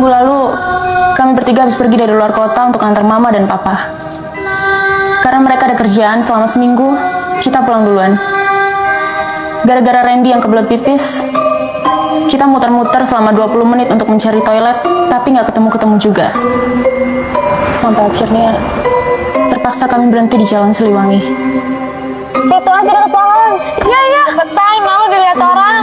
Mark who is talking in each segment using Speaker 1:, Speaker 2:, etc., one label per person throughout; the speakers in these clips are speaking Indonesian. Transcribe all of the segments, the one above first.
Speaker 1: Minggu lalu, kami bertiga habis pergi dari luar kota untuk antar mama dan papa. Karena mereka ada kerjaan selama seminggu, kita pulang duluan. Gara-gara Randy yang kebelet pipis, kita muter-muter selama 20 menit untuk mencari toilet, tapi nggak ketemu-ketemu juga. Sampai akhirnya, terpaksa kami berhenti di Jalan Siliwangi.
Speaker 2: Itu aja deket pohon. Iya. Betain, malu dilihat orang.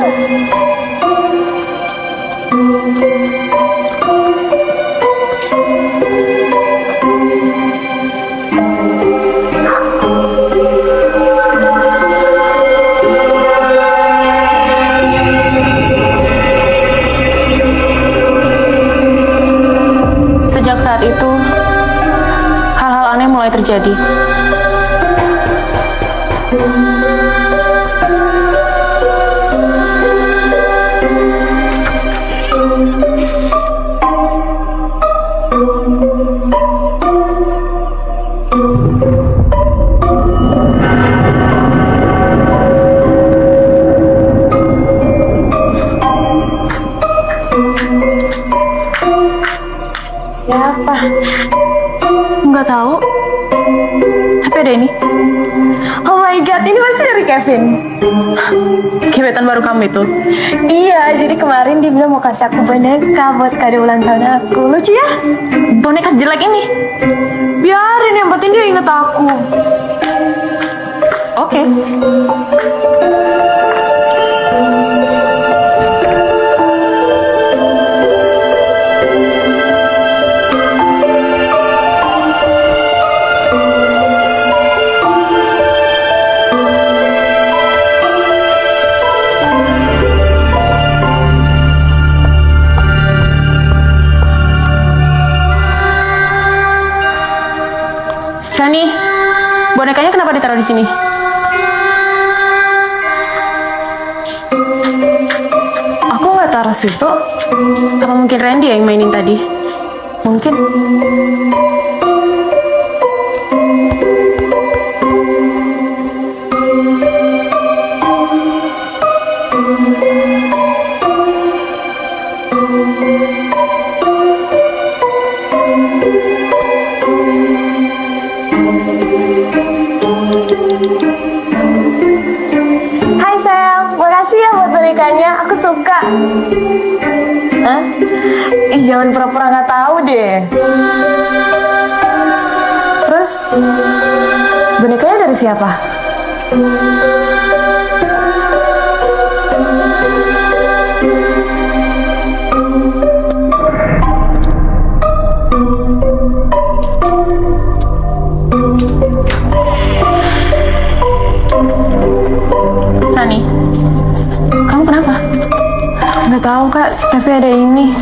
Speaker 1: Sejak saat itu, hal-hal aneh mulai terjadi.
Speaker 2: Siapa?
Speaker 1: Nggak tahu, tapi ada ini.
Speaker 2: Oh my god, ini pasti dari Kevin.
Speaker 1: Gebetan baru kamu itu.
Speaker 2: Iya, jadi kemarin dia bilang mau kasih aku boneka buat kado ulang tahun aku. Lucu ya?
Speaker 1: Boneka sejelek ini.
Speaker 2: Biarin, yang penting dia inget aku.
Speaker 1: Oke. Shani, bonekanya kenapa ditaruh di sini?
Speaker 2: Aku nggak taruh situ.
Speaker 1: Apa mungkin Randy yang mainin tadi?
Speaker 2: Mungkin. Hai sayang, makasih ya buat bonekanya. Aku suka. Hah? Jangan pura-pura nggak tahu deh. Terus, bonekanya dari siapa?
Speaker 1: Nani, kamu kenapa?
Speaker 2: Nggak tahu kak, tapi ada ini.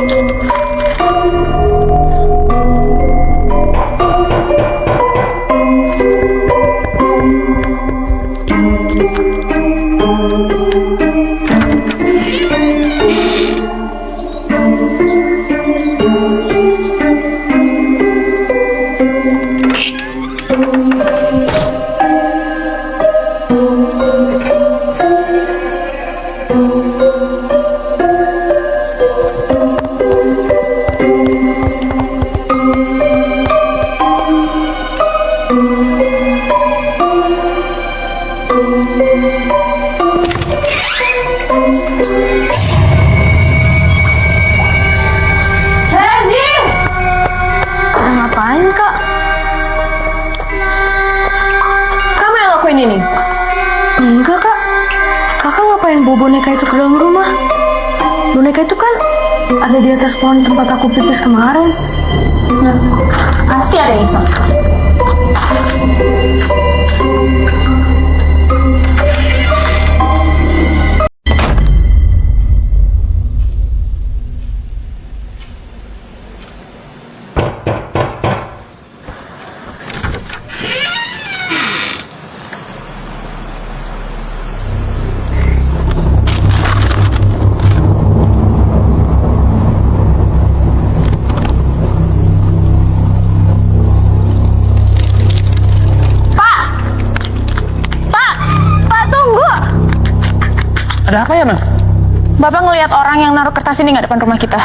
Speaker 2: Ngapain kak?
Speaker 1: Kamu yang lakuin ini?
Speaker 2: Enggak kak. Kakak ngapain bawa boneka itu ke dalam rumah? Boneka itu kan ada di atas pohon tempat aku pipis kemarin.
Speaker 1: Nah, pasti ada yang iseng.
Speaker 3: Ada apa ya, Nang?
Speaker 1: Bapak ngelihat orang yang naruh kertas ini nggak depan rumah kita?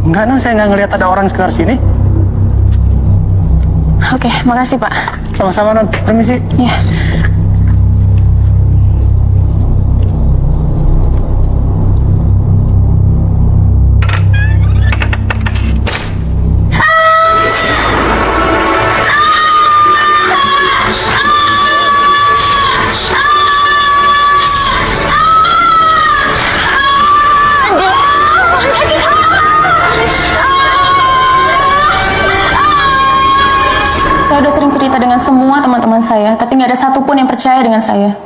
Speaker 3: Enggak, non, saya nggak ngelihat ada orang sekitar sini.
Speaker 1: Oke, makasih Pak.
Speaker 3: Sama-sama, non. Permisi.
Speaker 1: Ya. Saya udah sering cerita dengan semua teman-teman saya, tapi nggak ada satupun yang percaya dengan saya.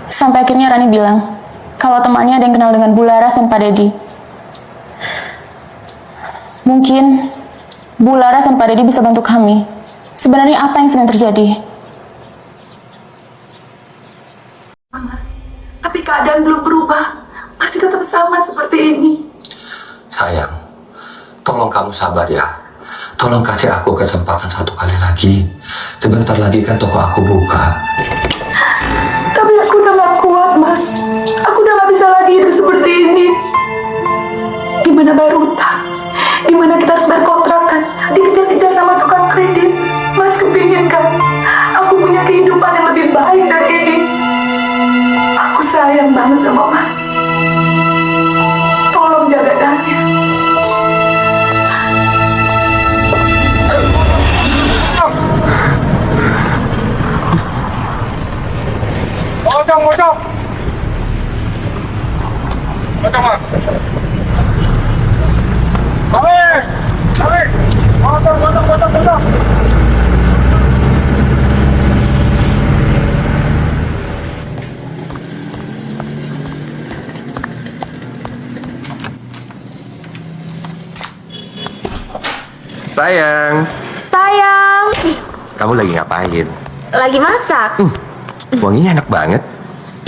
Speaker 1: Sampai akhirnya Rani bilang, kalau temannya ada yang kenal dengan Bu Laras dan Pak Dedi. Mungkin Bu Laras dan Pak Dedi bisa bantu kami. Sebenarnya apa yang sedang terjadi?
Speaker 2: Mas, tapi keadaan belum berubah. Masih tetap sama seperti ini.
Speaker 4: Sayang, tolong kamu sabar ya. Tolong kasih aku kesempatan satu kali lagi. Sebentar lagi kan toko aku buka.
Speaker 2: Tapi aku udah gak kuat, Mas. Aku udah gak bisa lagi hidup seperti ini. Gimana bayar utang? Gimana kita harus bayar kontrakan? Dikejar-kejar sama tukang kredit. Mas kepingin kan? Aku punya kehidupan yang lebih baik dari ini. Aku sayang banget sama Mas. Tolong jaga Daniel.
Speaker 3: Pocong. Mas. Balik. Pocong.
Speaker 5: Sayang, kamu lagi ngapain?
Speaker 6: Lagi masak.
Speaker 5: Wanginya enak banget.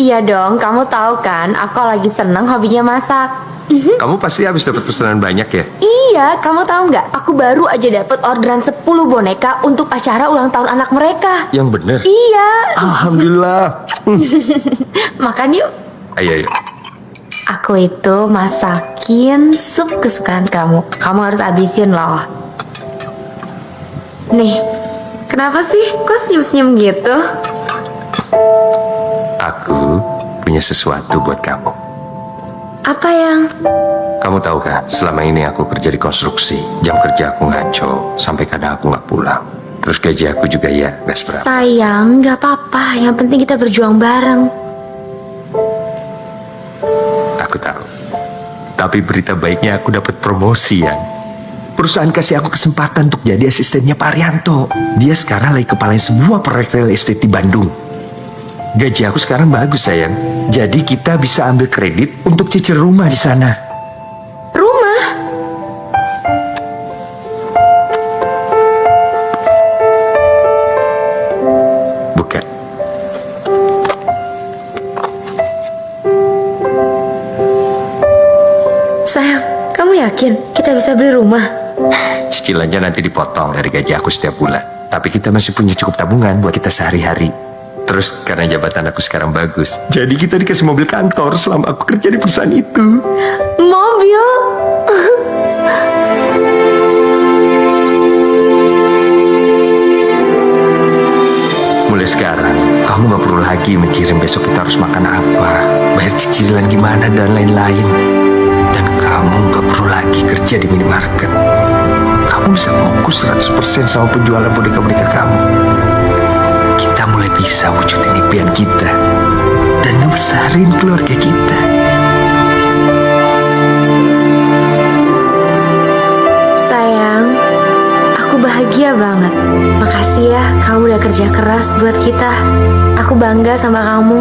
Speaker 6: Iya dong, kamu tahu kan, aku lagi seneng hobinya masak.
Speaker 5: Kamu pasti habis dapat pesanan banyak ya?
Speaker 6: Iya, kamu tahu nggak? Aku baru aja dapat orderan 10 boneka untuk acara ulang tahun anak mereka.
Speaker 5: Yang bener?
Speaker 6: Iya.
Speaker 5: Alhamdulillah.
Speaker 6: Makan yuk.
Speaker 5: Ayo.
Speaker 6: Aku itu masakin sup kesukaan kamu. Kamu harus habisin loh. Nih, kenapa sih? Kok senyum-senyum gitu?
Speaker 5: Aku punya sesuatu buat kamu.
Speaker 6: Apa yang?
Speaker 5: Kamu tahu kan, selama ini aku kerja di konstruksi. Jam kerja aku ngaco, sampai kadang aku nggak pulang. Terus gaji aku juga ya, gak seberapa.
Speaker 6: Sayang, nggak apa-apa. Yang penting kita berjuang bareng.
Speaker 5: Aku tahu. Tapi berita baiknya aku dapat promosi ya. Perusahaan kasih aku kesempatan untuk jadi asistennya Pak Arianto. Dia sekarang lagi kepalain semua proyek real estate di Bandung. Gaji aku sekarang bagus sayang. Jadi kita bisa ambil kredit untuk cicil rumah di sana.
Speaker 6: Rumah?
Speaker 5: Bukan.
Speaker 6: Sayang, kamu yakin kita bisa beli rumah?
Speaker 5: Cicilannya nanti dipotong dari gaji aku setiap bulan. Tapi kita masih punya cukup tabungan buat kita sehari-hari. Terus karena jabatan aku sekarang bagus, jadi kita dikasih mobil kantor selama aku kerja di perusahaan itu.
Speaker 6: Mobil?
Speaker 5: Mulai sekarang, kamu gak perlu lagi mikirin besok kita harus makan apa, bayar cicilan gimana dan lain-lain. Dan kamu gak perlu lagi kerja di minimarket. Kamu bisa fokus 100% sama penjualan boneka-boneka kamu. Kita mulai bisa wujudin impian kita dan ngebesarin keluarga kita.
Speaker 6: Sayang, aku bahagia banget. Makasih ya, kamu udah kerja keras buat kita. Aku bangga sama kamu.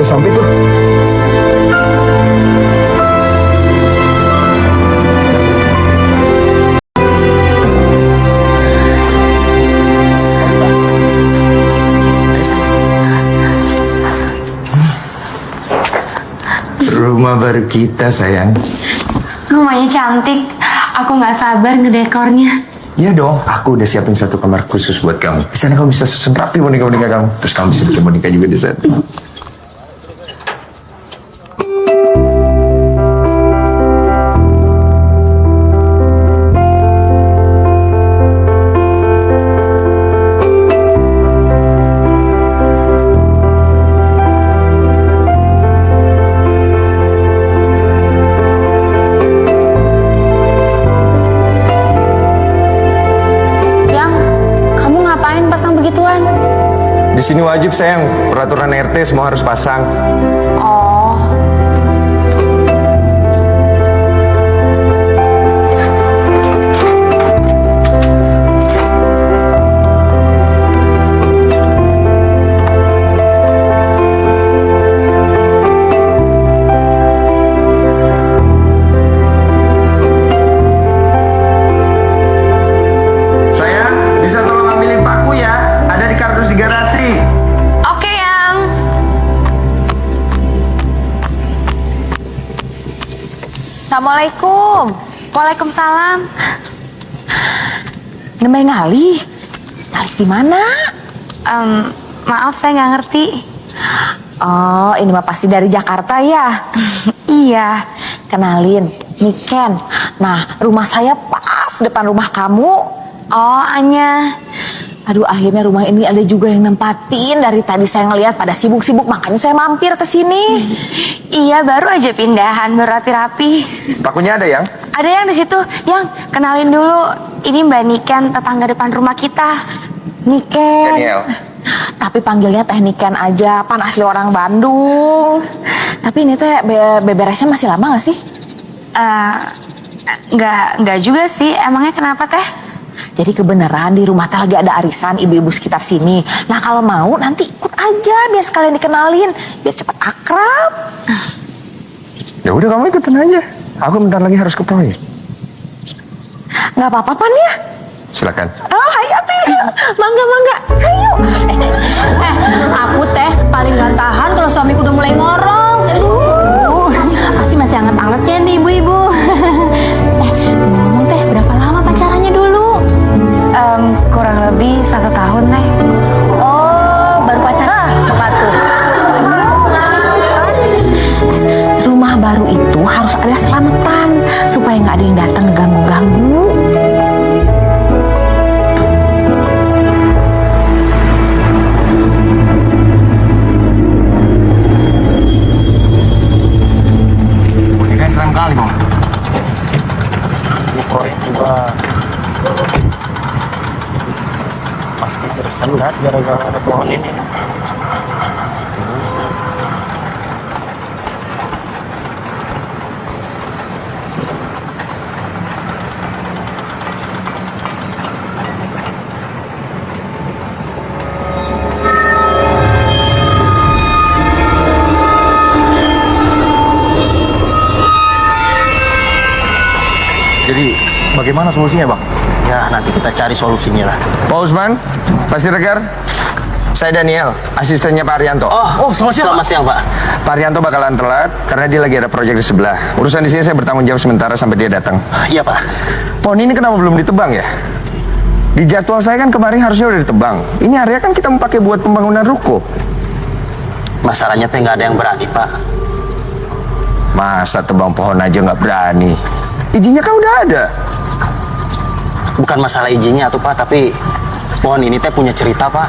Speaker 5: udah sampai tuh. Rumah baru kita, sayang.
Speaker 6: Rumahnya cantik. Aku nggak sabar ngedekornya.
Speaker 5: Iya dong, aku udah siapin satu kamar khusus buat kamu. Di sana kamu bisa susun rapi boneka-boneka kamu. Terus kamu bisa bikin boneka juga di sana.
Speaker 1: Yang, kamu ngapain pasang begituan?
Speaker 5: Di sini wajib, sayang. Peraturan RT semua harus pasang.
Speaker 1: Oh,
Speaker 5: Sayang, bisa tolong ambilin paku ya? Ada di kardus di garasi.
Speaker 6: Oke, Yang.
Speaker 2: Assalamualaikum.
Speaker 6: Waalaikumsalam.
Speaker 2: Nembe ngali. Ngali di mana?
Speaker 6: Maaf, saya nggak ngerti.
Speaker 2: Oh, ini mah pasti dari Jakarta ya.
Speaker 6: Iya.
Speaker 2: Kenalin, Niken. Nah, rumah saya pas depan rumah kamu.
Speaker 6: Oh, Anya.
Speaker 2: Aduh, akhirnya rumah ini ada juga yang nempatin. Dari tadi saya ngeliat pada sibuk-sibuk, makanya saya mampir ke sini.
Speaker 6: Iya, baru aja pindahan, berapi-rapi.
Speaker 5: Pakunya ada, yang?
Speaker 6: Ada yang di situ. Yang, kenalin dulu. Ini Mbak Niken, tetangga depan rumah kita.
Speaker 2: Niken.
Speaker 5: Daniel.
Speaker 2: Tapi panggilnya Teh Niken aja, pan asli orang Bandung. Tapi ini teh beberesnya masih lama gak sih?
Speaker 6: Nggak juga sih. Emangnya kenapa, Teh?
Speaker 2: Jadi kebenaran di rumah teh lagi ada arisan ibu-ibu sekitar sini. Nah kalau mau nanti ikut aja biar sekalian dikenalin, biar cepat akrab.
Speaker 5: Ya udah, kamu ikutin aja. Aku bentar lagi harus ke proyek.
Speaker 2: Nggak apa-apa pan ya?
Speaker 5: Silakan.
Speaker 2: Oh hayo tuh, mangga, hayo.
Speaker 1: aku teh paling gak tahan kalau suamiku udah mulai ngorong. Aduh, pasti masih anget-angetnya nih ibu-ibu. Ngomong teh, berapa lama pacarannya dulu?
Speaker 6: Kurang lebih 1 tahun, Teh.
Speaker 1: Oh, baru pacaran cepat tuh.
Speaker 2: Rumah baru itu harus ada selamatan supaya nggak ada yang datang ngeganggu-ganggu.
Speaker 3: Boneka serem kali, Bang. Ini proyek juga pasti tersendat gara-gara ada pohon ini.
Speaker 7: Jadi bagaimana solusinya, Bang?
Speaker 3: Ya, nanti kita cari solusinya lah.
Speaker 5: Pak Usman, Pak Siregar, saya Daniel, asistennya Pak Arianto.
Speaker 3: Selamat siang, Pak.
Speaker 5: Pak Arianto bakalan telat karena dia lagi ada proyek di sebelah. Urusan di sini saya bertanggung jawab sementara sampai dia datang.
Speaker 3: Iya, Pak.
Speaker 5: Pohon ini kenapa belum ditebang ya? Di jadwal saya kan kemarin harusnya udah ditebang. Ini area kan kita mau pakai buat pembangunan ruko.
Speaker 3: Masalahnya teh nggak ada yang berani, Pak.
Speaker 5: Masa tebang pohon aja nggak berani? Izinnya kan udah ada.
Speaker 3: Bukan masalah izinnya tuh, Pak, tapi pohon ini teh punya cerita, Pak.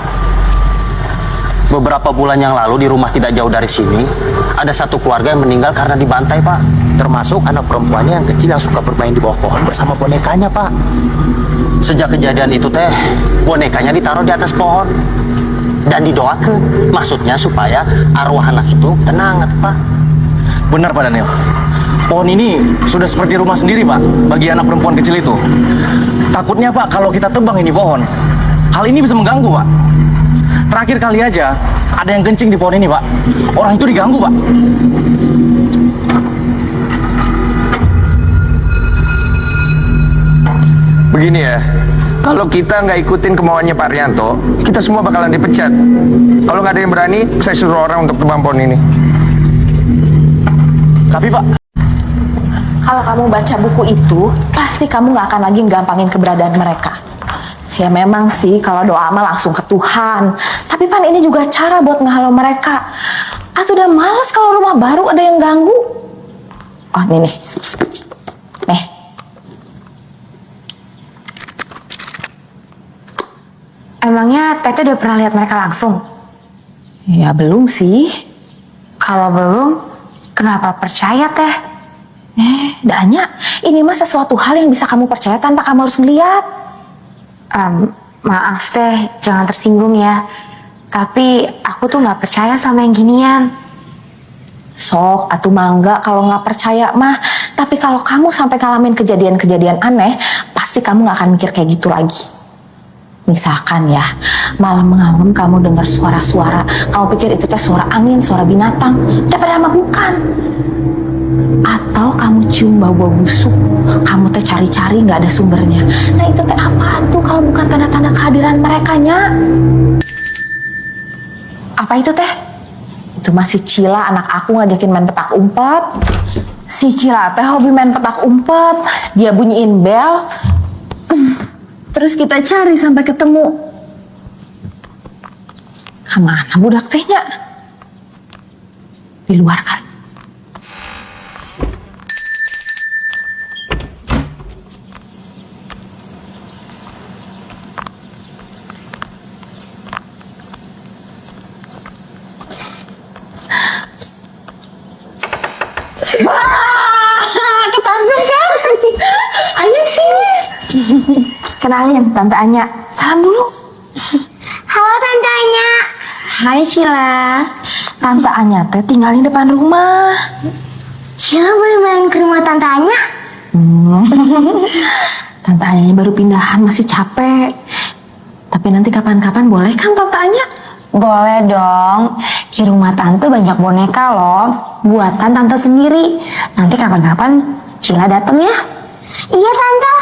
Speaker 3: Beberapa bulan yang lalu di rumah tidak jauh dari sini, ada satu keluarga yang meninggal karena dibantai, Pak. Termasuk anak perempuannya yang kecil yang suka bermain di bawah pohon bersama bonekanya, Pak. Sejak kejadian itu teh, bonekanya ditaruh di atas pohon dan didoakan. Maksudnya supaya arwah anak itu tenang, Pak.
Speaker 7: Benar, Pak Daniel. Pohon ini sudah seperti rumah sendiri, Pak, bagi anak perempuan kecil itu. Takutnya, Pak, kalau kita tebang ini pohon, hal ini bisa mengganggu, Pak. Terakhir kali aja ada yang kencing di pohon ini, Pak. Orang itu diganggu, Pak.
Speaker 5: Begini ya, kalau kita nggak ikutin kemauannya Pak Rianto, kita semua bakalan dipecat. Kalau nggak ada yang berani, saya suruh orang untuk tebang pohon ini.
Speaker 7: Tapi, Pak,
Speaker 2: Kalau kamu baca buku itu, pasti kamu nggak akan lagi gampangin keberadaan mereka. Ya memang sih, kalau doa mah langsung ke Tuhan. Tapi Pan, ini juga cara buat ngehalau mereka. Atau udah males kalau rumah baru ada yang ganggu. Oh, ini nih. Nih.
Speaker 6: Emangnya Tete udah pernah lihat mereka langsung?
Speaker 2: Ya belum sih.
Speaker 6: Kalau belum, kenapa percaya Teh?
Speaker 2: Danya, ini mah sesuatu hal yang bisa kamu percaya tanpa kamu harus ngeliat.
Speaker 6: Maaf Teh, jangan tersinggung ya. Tapi aku tuh nggak percaya sama yang ginian.
Speaker 2: Sok, atuh mangga kalau nggak percaya mah. Tapi kalau kamu sampai ngalamin kejadian-kejadian aneh, pasti kamu nggak akan mikir kayak gitu lagi. Misalkan ya, malam-malam kamu dengar suara-suara, kamu pikir itu teh suara angin, suara binatang, padahal mah bukan. Atau kamu cium bau-bau busuk, kamu teh cari-cari nggak ada sumbernya. Nah itu teh apa tuh kalau bukan tanda-tanda kehadiran mereka nya? Apa itu teh? Itu masih Cila, anak aku ngajakin main petak umpet. Si Cila teh hobi main petak umpet, dia bunyiin bel. Terus kita cari sampai ketemu. Kemana budak tehnya? Di luar kan? Wah, ketangkep kan? Ayo sini. Kenalin, Tante Anya. Salam dulu.
Speaker 6: Halo Tante Anya.
Speaker 2: Hai Cila. Tante Anya teh tinggal di depan rumah.
Speaker 6: Cila boleh main ke rumah Tante Anya?
Speaker 2: Tante Anya baru pindahan, masih capek. Tapi nanti kapan-kapan boleh kan Tante Anya?
Speaker 6: Boleh dong. Di rumah Tante banyak boneka loh. Buatan Tante sendiri. Nanti kapan-kapan Cila dateng ya. Iya Tante.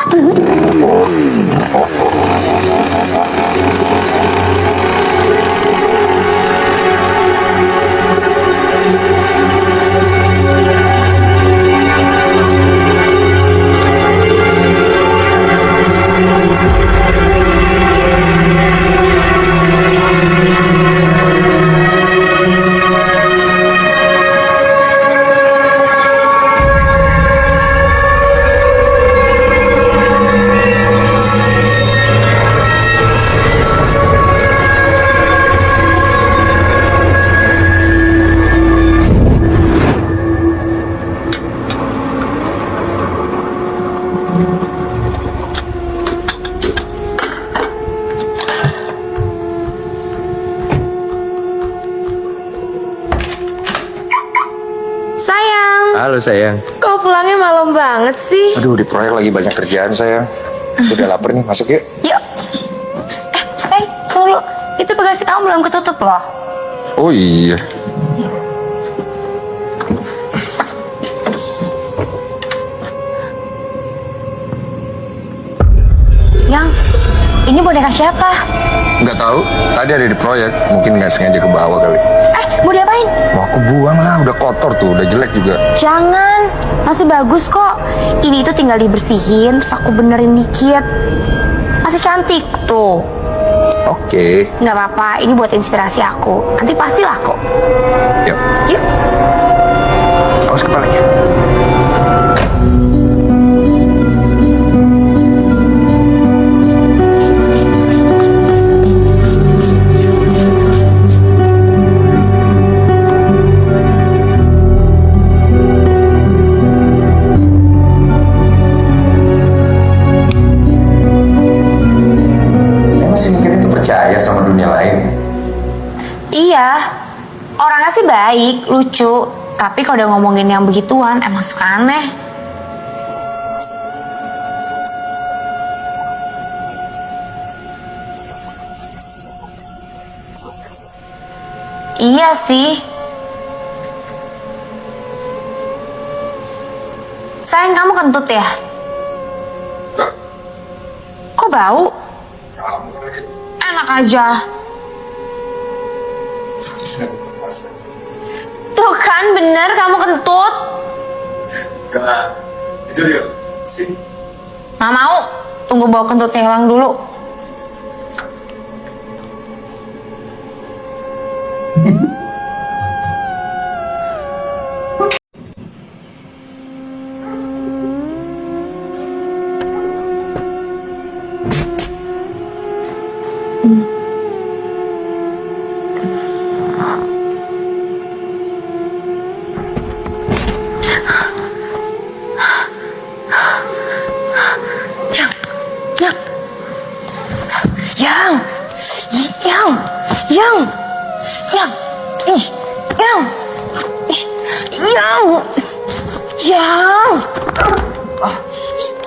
Speaker 6: Sayang,
Speaker 5: Halo sayang.
Speaker 6: kok pulangnya malam banget sih?
Speaker 5: Aduh, di proyek lagi banyak kerjaan sayang. Udah lapar nih, masuk yuk.
Speaker 6: Yuk. Tunggu dulu. Itu bagasi kamu belum ketutup loh.
Speaker 5: Oh iya.
Speaker 6: Yang, ini boneka siapa?
Speaker 5: Nggak tahu, tadi ada di proyek. Mungkin nggak sengaja ke bawah kali.
Speaker 6: Mau diapain?
Speaker 5: Mau aku buang lah, udah kotor tuh, udah jelek juga.
Speaker 6: Jangan, masih bagus kok. Ini tuh tinggal dibersihin, terus aku benerin dikit. Masih cantik tuh.
Speaker 5: Oke.
Speaker 6: Nggak apa-apa, ini buat inspirasi aku. Nanti pasti laku.
Speaker 5: Yuk,
Speaker 6: Yuk.
Speaker 5: awas kepalanya. Masih mungkin itu percaya sama dunia lain.
Speaker 6: Iya, orangnya sih baik, lucu. Tapi kalau udah ngomongin yang begituan, emang suka aneh. Iya sih. Sayang, kamu kentut ya? Kok bau? Enak aja. Tuh kan bener kamu kentut. Nggak mau. Tunggu bawa kentutnya hilang dulu.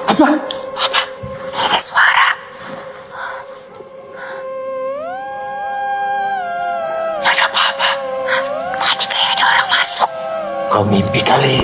Speaker 5: Apa?
Speaker 6: Ada suara.
Speaker 5: Gak ada apa-apa.
Speaker 6: Tadi kayak ada orang masuk.
Speaker 5: Kau mimpi kali.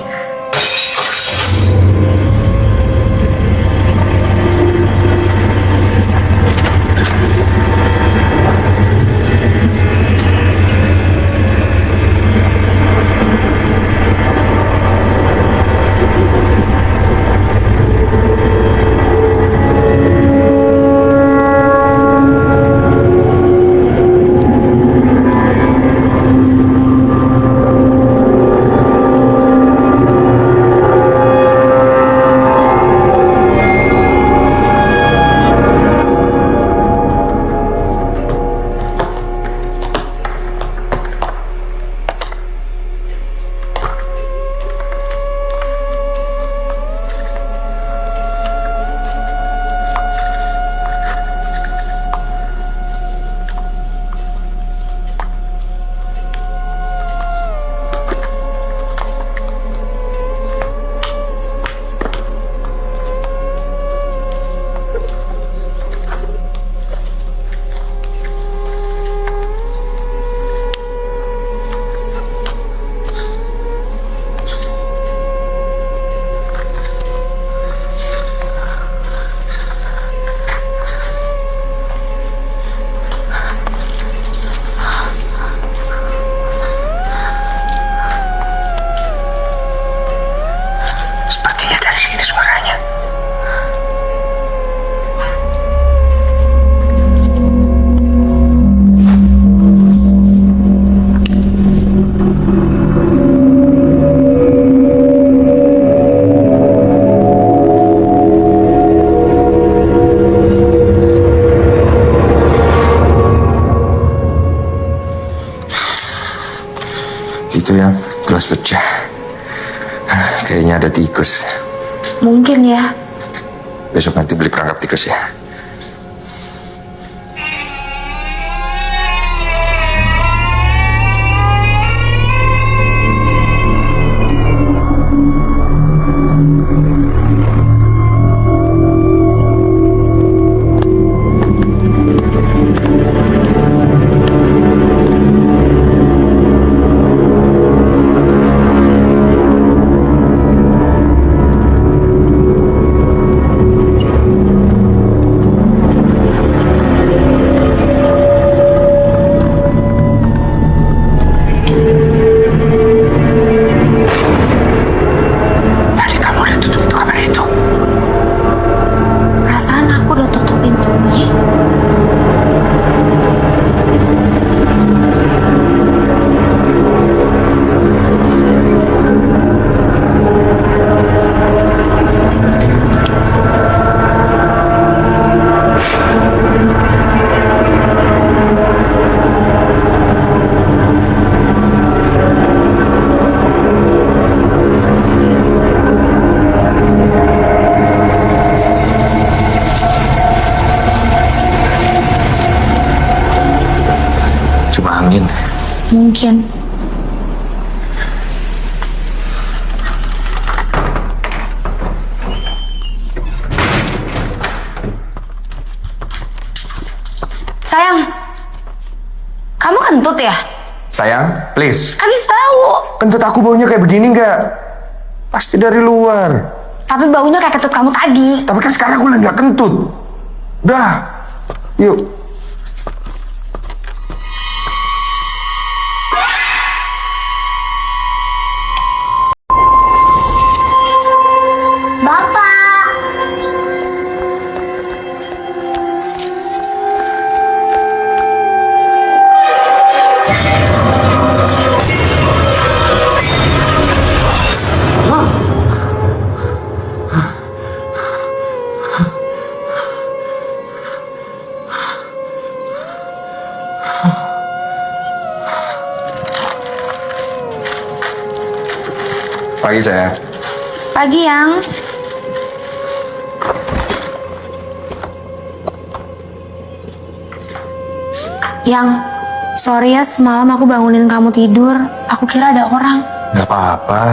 Speaker 5: Itu yang gelas pecah. Kayaknya ada tikus.
Speaker 6: Mungkin ya.
Speaker 5: Besok nanti beli perangkap tikus ya.
Speaker 6: Mungkin. Sayang, kamu kentut ya?
Speaker 5: Sayang, please.
Speaker 6: Habis tahu.
Speaker 5: Kentut aku baunya kayak begini nggak? Pasti dari luar.
Speaker 6: Tapi baunya kayak kentut kamu tadi.
Speaker 5: Tapi kan sekarang aku lagi nggak kentut. Dah, yuk.
Speaker 6: Bapak.
Speaker 5: Pagi sayang.
Speaker 6: Pagi, Yang. Yang, sorry ya semalam aku bangunin kamu tidur. Aku kira ada orang.
Speaker 5: Nggak apa-apa.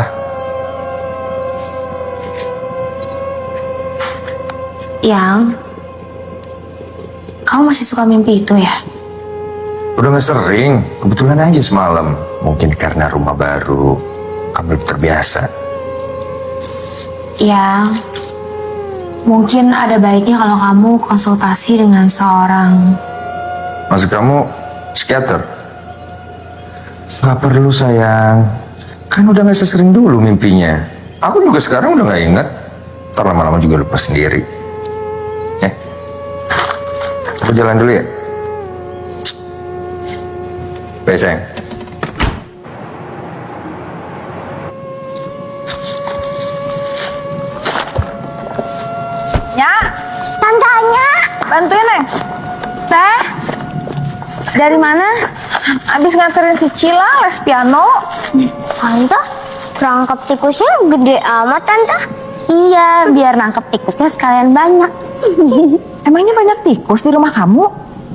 Speaker 6: Yang, kamu masih suka mimpi itu ya?
Speaker 5: Udah nggak sering. Kebetulan aja semalam. Mungkin karena rumah baru. Kamu belum terbiasa.
Speaker 6: Yang, mungkin ada baiknya kalau kamu konsultasi dengan seorang.
Speaker 5: Maksud kamu psikiater? Nggak perlu sayang. Kan udah nggak sesering dulu mimpinya. Aku juga sekarang udah nggak inget. Ntar lama-lama juga lupa sendiri. Ya. Aku jalan dulu ya. Bye sayang.
Speaker 6: Ya, tantanya. Bantuin, Neng. Teh, dari mana? Abis nganterin si Cila les piano.
Speaker 8: Tante, perangkap tikusnya gede amat, Tante.
Speaker 6: Iya, biar nangkep tikusnya sekalian banyak.
Speaker 2: Emangnya banyak tikus di rumah kamu?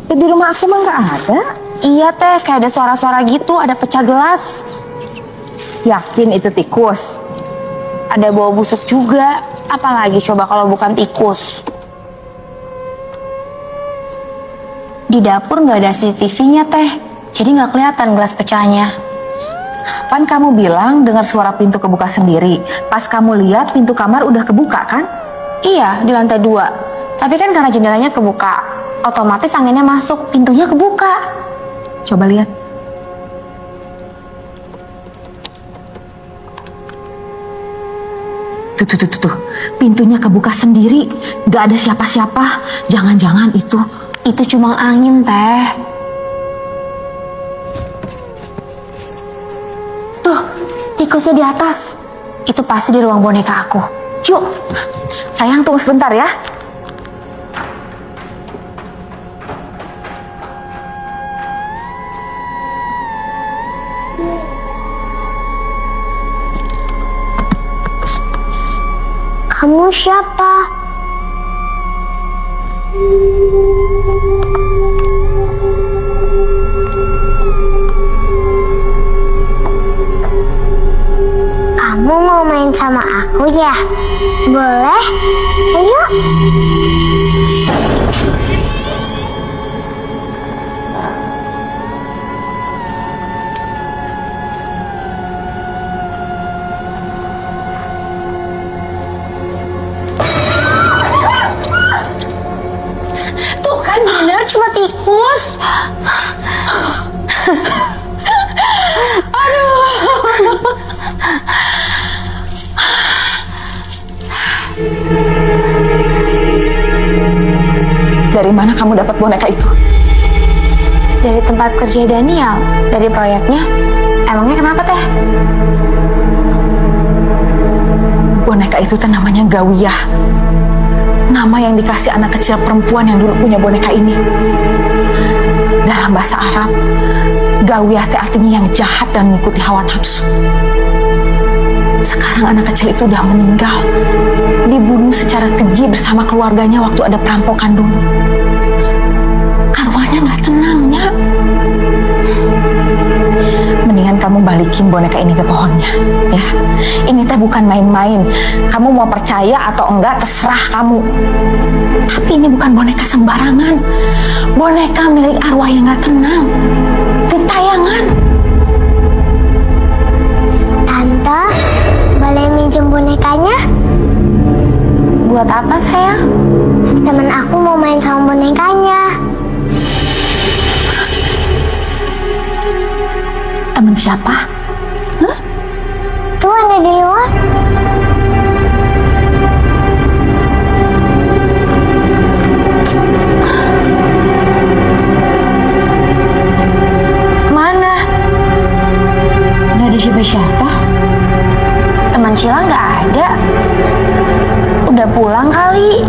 Speaker 2: Ya, di rumah aku mah nggak ada.
Speaker 6: Iya, Teh, kayak ada suara-suara gitu, ada pecah gelas.
Speaker 2: Yakin itu tikus?
Speaker 6: Ada bau busuk juga. Apalagi coba kalau bukan tikus. Di dapur nggak ada CCTV-nya, Teh. Jadi nggak kelihatan gelas pecahnya.
Speaker 2: Kan kamu bilang dengar suara pintu kebuka sendiri. Pas kamu lihat pintu kamar udah kebuka kan?
Speaker 6: Iya, di lantai 2. Tapi kan karena jendelanya kebuka, otomatis anginnya masuk, pintunya kebuka.
Speaker 2: Coba lihat. Tuh. Pintunya kebuka sendiri. Gak ada siapa-siapa. Jangan-jangan itu.
Speaker 6: Itu cuma angin, Teh. Tuh, tikusnya di atas. Itu pasti di ruang boneka aku. Yuk.
Speaker 2: Sayang, tunggu sebentar ya.
Speaker 8: Kamu siapa? Kamu mau main sama aku ya? Boleh? Ayo.
Speaker 6: Tuh kan bener cuma tikus.
Speaker 2: Dari mana kamu dapat boneka itu?
Speaker 6: Dari tempat kerja Daniel, dari proyeknya. Emangnya kenapa, Teh?
Speaker 2: Boneka itu teh namanya Gawiyah. Nama yang dikasih anak kecil perempuan yang dulu punya boneka ini. Dalam bahasa Arab, Gawiyah teh artinya yang jahat dan mengikuti hawa nafsu. Sekarang anak kecil itu udah meninggal, dibunuh secara keji bersama keluarganya waktu ada perampokan dulu. Arwahnya nggak tenang, Nya. Mendingan kamu balikin boneka ini ke pohonnya, ya. Ini teh bukan main-main. Kamu mau percaya atau enggak terserah kamu. Tapi ini bukan boneka sembarangan. Boneka milik arwah yang nggak tenang. Gentayangan.
Speaker 6: siapa?
Speaker 8: Tuh ada Dewa.
Speaker 6: Mana? Nggak ada siapa-siapa. Teman Cila nggak ada. Udah pulang kali.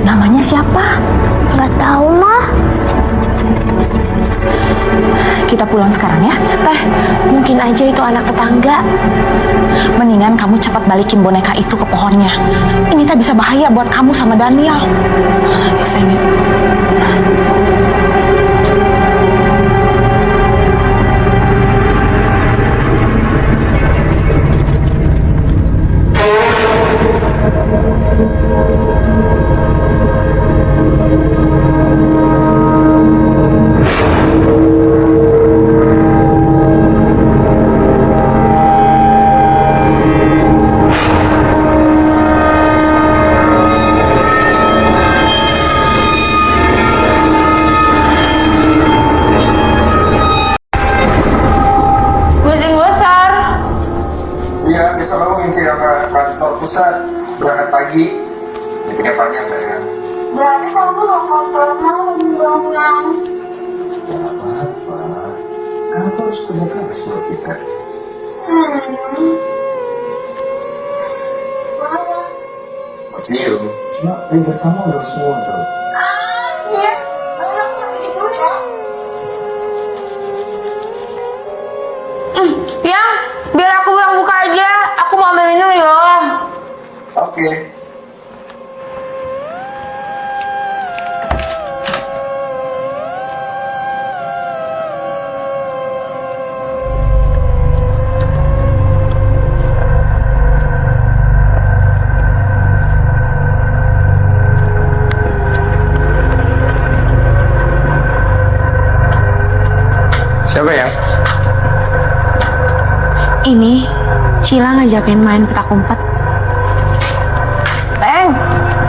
Speaker 6: Namanya siapa?
Speaker 8: Nggak tahu mah.
Speaker 6: Kita pulang sekarang ya. Teh, mungkin aja itu anak tetangga. Mendingan kamu cepat balikin boneka itu ke pohonnya. Ini teh bisa bahaya buat kamu sama Daniel. Ya sayang ya.
Speaker 1: Meeting besar.
Speaker 5: Iya, besok kamu ngintir ke kantor pusat. Berangkat pagi. Meetingnya panjang sayang.
Speaker 8: Berarti kamu nggak kotor mau dong.
Speaker 5: Ya nggak apa-apa. Kamu harus kerja keras buat kita. Cium. Cuma ribet kamu udah semua tuh.
Speaker 8: Ya, banyak pergi dulu ya.
Speaker 1: Ya, biar aku yang buka aja. Aku mau ambil minum ya.
Speaker 5: Oke.
Speaker 7: Siapa ya?
Speaker 6: Ini Cila ngajakin main petak umpet. Leng,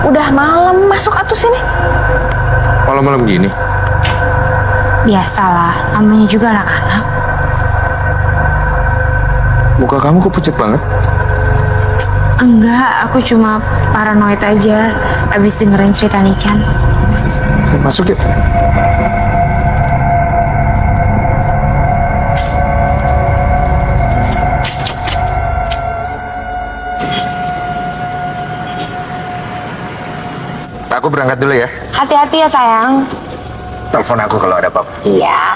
Speaker 6: udah malam, masuk atuh sini.
Speaker 7: Malam-malam gini.
Speaker 6: Biasalah, namanya juga anak-anak.
Speaker 7: Muka kamu kepucat banget.
Speaker 6: Enggak, aku cuma paranoid aja abis dengerin cerita Niken.
Speaker 7: Masuk yuk. Aku berangkat dulu ya.
Speaker 6: Hati-hati ya sayang.
Speaker 7: Telepon aku kalau ada apa-apa.
Speaker 6: Iya.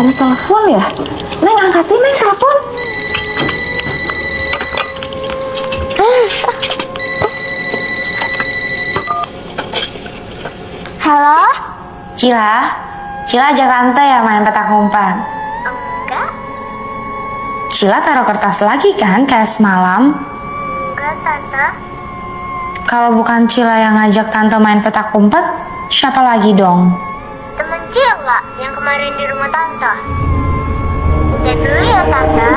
Speaker 6: Ada telepon ya? Neng, angkatin Neng telepon.
Speaker 8: Halo?
Speaker 6: Cila ajak tante ya main petak umpet.
Speaker 8: Enggak,
Speaker 6: Cila taruh kertas lagi kan kayak semalam.
Speaker 8: enggak tante.
Speaker 6: Kalau bukan Cila yang ngajak tante main petak umpet, siapa lagi dong?
Speaker 8: Temen Cila yang kemarin di rumah tante. Udah dulu ya tante.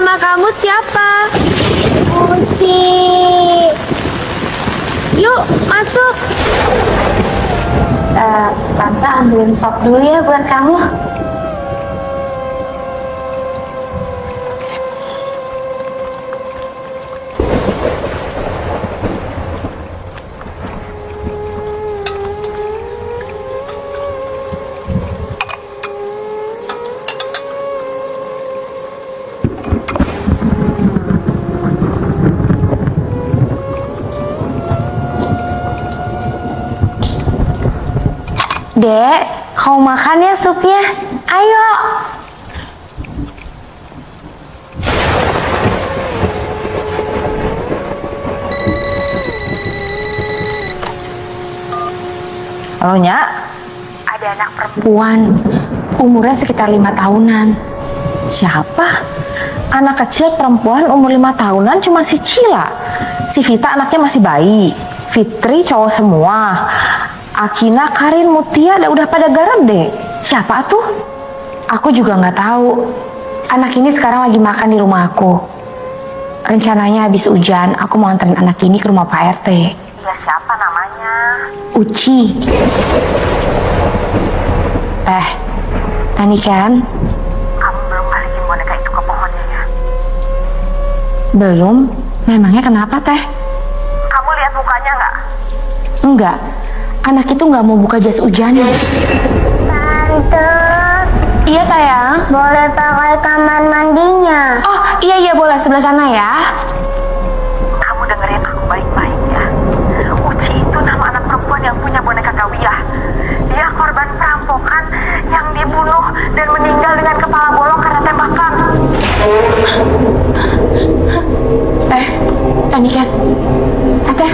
Speaker 8: nama kamu siapa? Uci. Yuk, masuk.
Speaker 6: Tante ambilin sop dulu ya buat kamu. Dek, kau makan ya supnya? Ayo. Halo, Nyak. Ada anak perempuan, umurnya sekitar 5 tahunan.
Speaker 1: Siapa? Anak kecil perempuan umur 5 tahunan cuma si Cila. Si Vita anaknya masih bayi. Fitri cowok semua. Akina, Karin, Mutia udah pada garap deh. Siapa tuh?
Speaker 6: Aku juga nggak tahu. Anak ini sekarang lagi makan di rumah aku. Rencananya habis hujan, aku mau anterin anak ini ke rumah Pak RT.
Speaker 2: Ya siapa namanya?
Speaker 6: Uci. Tani kan?
Speaker 2: Kamu belum balikin boneka itu ke pohonnya ya?
Speaker 6: Belum. Memangnya kenapa, Teh?
Speaker 2: Kamu lihat mukanya nggak?
Speaker 6: Enggak. Anak itu nggak mau buka jas hujan.
Speaker 8: Tante,
Speaker 6: Iya, sayang.
Speaker 8: boleh pakai kamar mandinya?
Speaker 6: Oh, iya boleh sebelah sana ya.
Speaker 2: Kamu dengerin aku baik-baik ya. Uci itu nama anak perempuan yang punya boneka Gawiyah. Dia korban perampokan yang dibunuh dan meninggal dengan kepala bolong karena tembakan.
Speaker 6: Tani kan? Teh.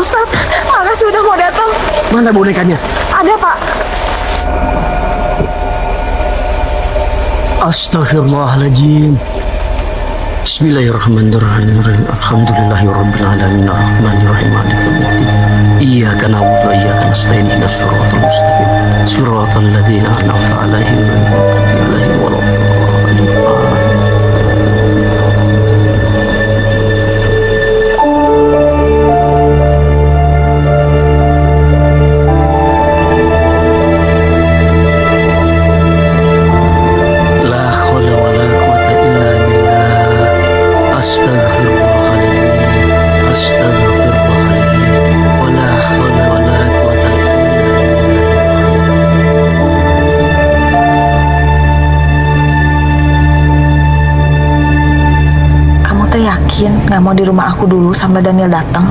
Speaker 6: Ustaz. Makasih udah mau datang.
Speaker 7: Mana bonekanya?
Speaker 6: Ada, Pak.
Speaker 7: Astaghfirullahaladzim. Bismillahirrahmanirrahim. Alhamdulillahirabbil alamin. Arrahmanirrahim. Maliki yaumiddin. Iyyaka na'budu wa iyyaka nasta'in. Ihdinas siratal mustaqim. Siratal ladzina an'amta 'alaihim ghairil maghdubi 'alaihim waladdallin. Amin.
Speaker 6: Nggak mau di rumah aku dulu sampai Daniel datang?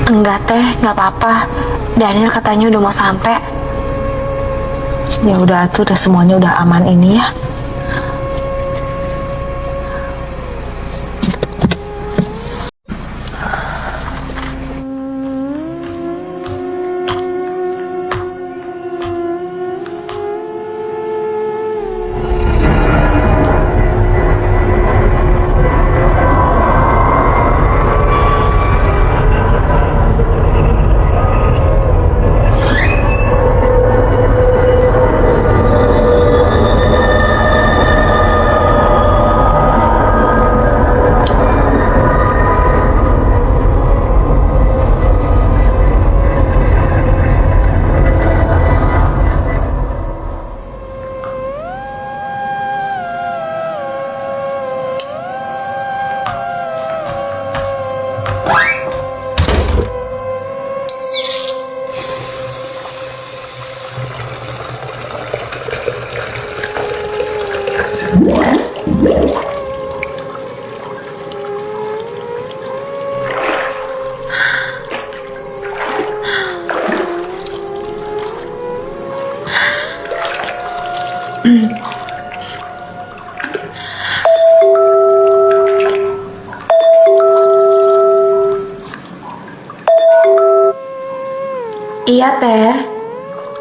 Speaker 9: Enggak teh, nggak apa-apa. Daniel katanya udah mau sampai.
Speaker 6: Ya udah tuh, udah semuanya udah aman ini ya.
Speaker 9: Iya teh.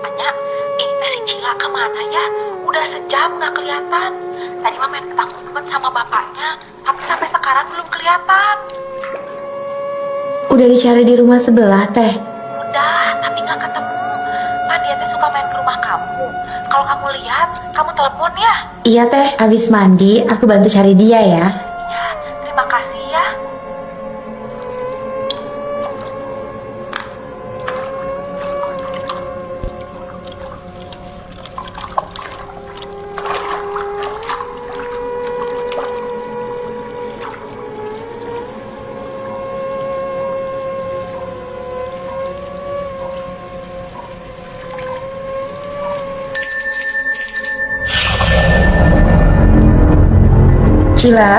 Speaker 6: Anya, ini teh si Cila kemana ya? Udah sejam nggak kelihatan. Tadi mah main petak umpet sama bapaknya, tapi sampai sekarang belum kelihatan.
Speaker 9: Udah dicari di rumah sebelah teh.
Speaker 6: Udah, tapi nggak ketemu. Pan dia teh suka main ke rumah kamu. Kalau kamu lihat, kamu telepon ya.
Speaker 9: Iya teh, habis mandi aku bantu cari dia ya.
Speaker 6: Ya, terima kasih ya.
Speaker 9: Cila,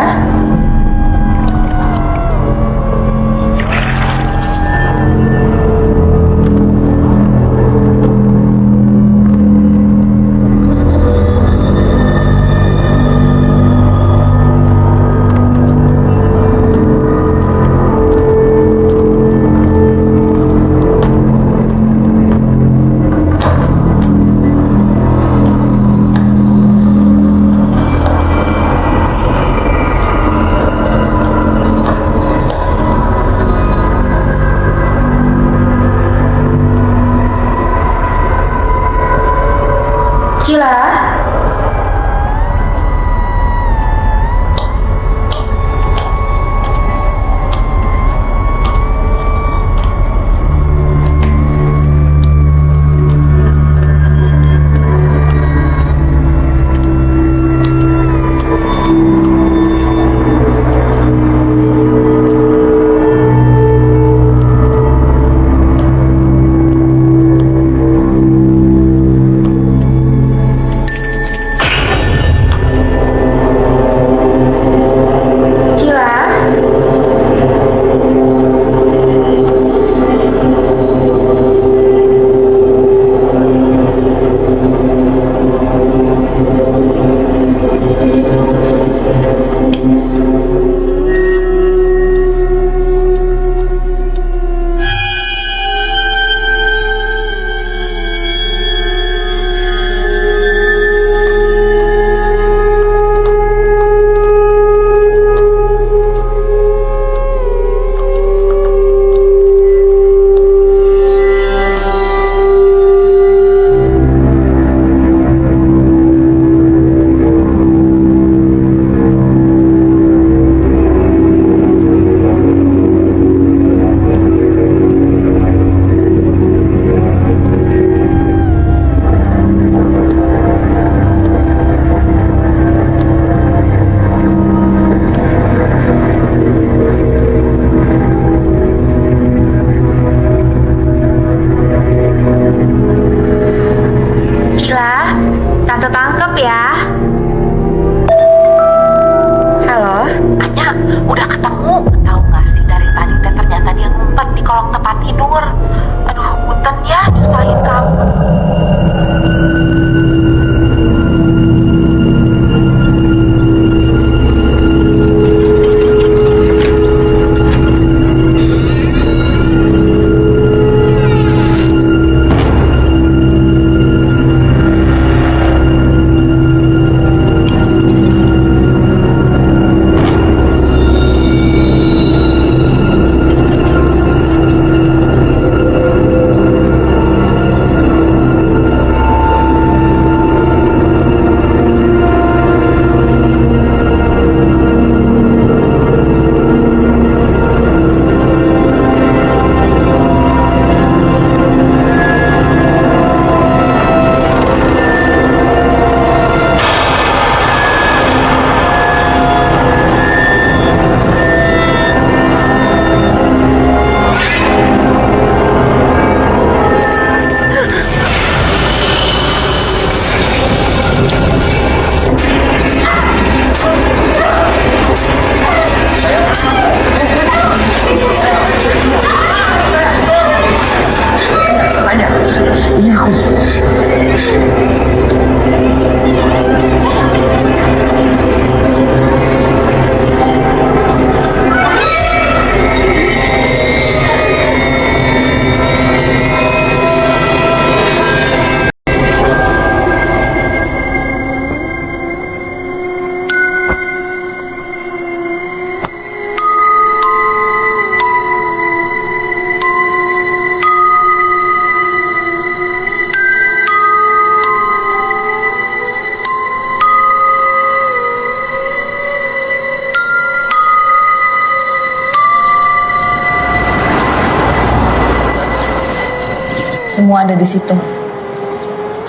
Speaker 6: Semua ada di situ.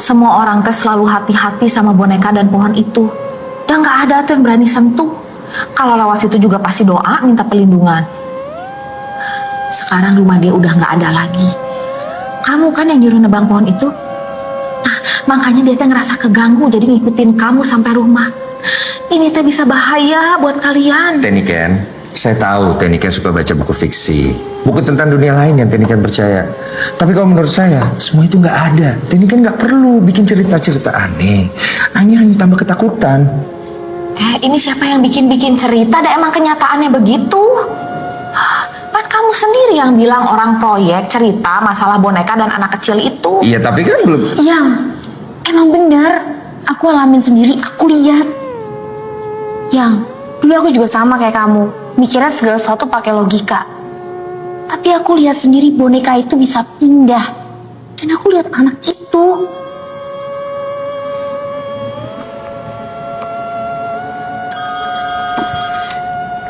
Speaker 6: Semua orang teh selalu hati-hati sama boneka dan pohon itu. Dan gak ada tuh yang berani sentuh. Kalau lewat situ juga pasti doa minta perlindungan. Sekarang rumah dia udah gak ada lagi. Kamu kan yang nyuruh nebang pohon itu. Nah, makanya dia teh ngerasa keganggu jadi ngikutin kamu sampai rumah. Ini teh bisa bahaya buat kalian.
Speaker 5: Teniken, saya tahu Teniken suka baca buku fiksi, buku tentang dunia lain yang Teniken percaya. Tapi kalau menurut saya, semua itu nggak ada. Teniken nggak perlu bikin cerita-cerita aneh. Hanya tambah ketakutan.
Speaker 6: Ini siapa yang bikin-bikin cerita? Ada emang kenyataannya begitu? Kan kamu sendiri yang bilang orang proyek cerita masalah boneka dan anak kecil itu.
Speaker 5: Iya, tapi kan belum.
Speaker 1: Yang emang benar. Aku alamin sendiri, aku lihat. Yang dulu aku juga sama kayak kamu, mikirnya segala sesuatu pakai logika. Tapi aku lihat sendiri boneka itu bisa pindah. Dan aku lihat anak itu.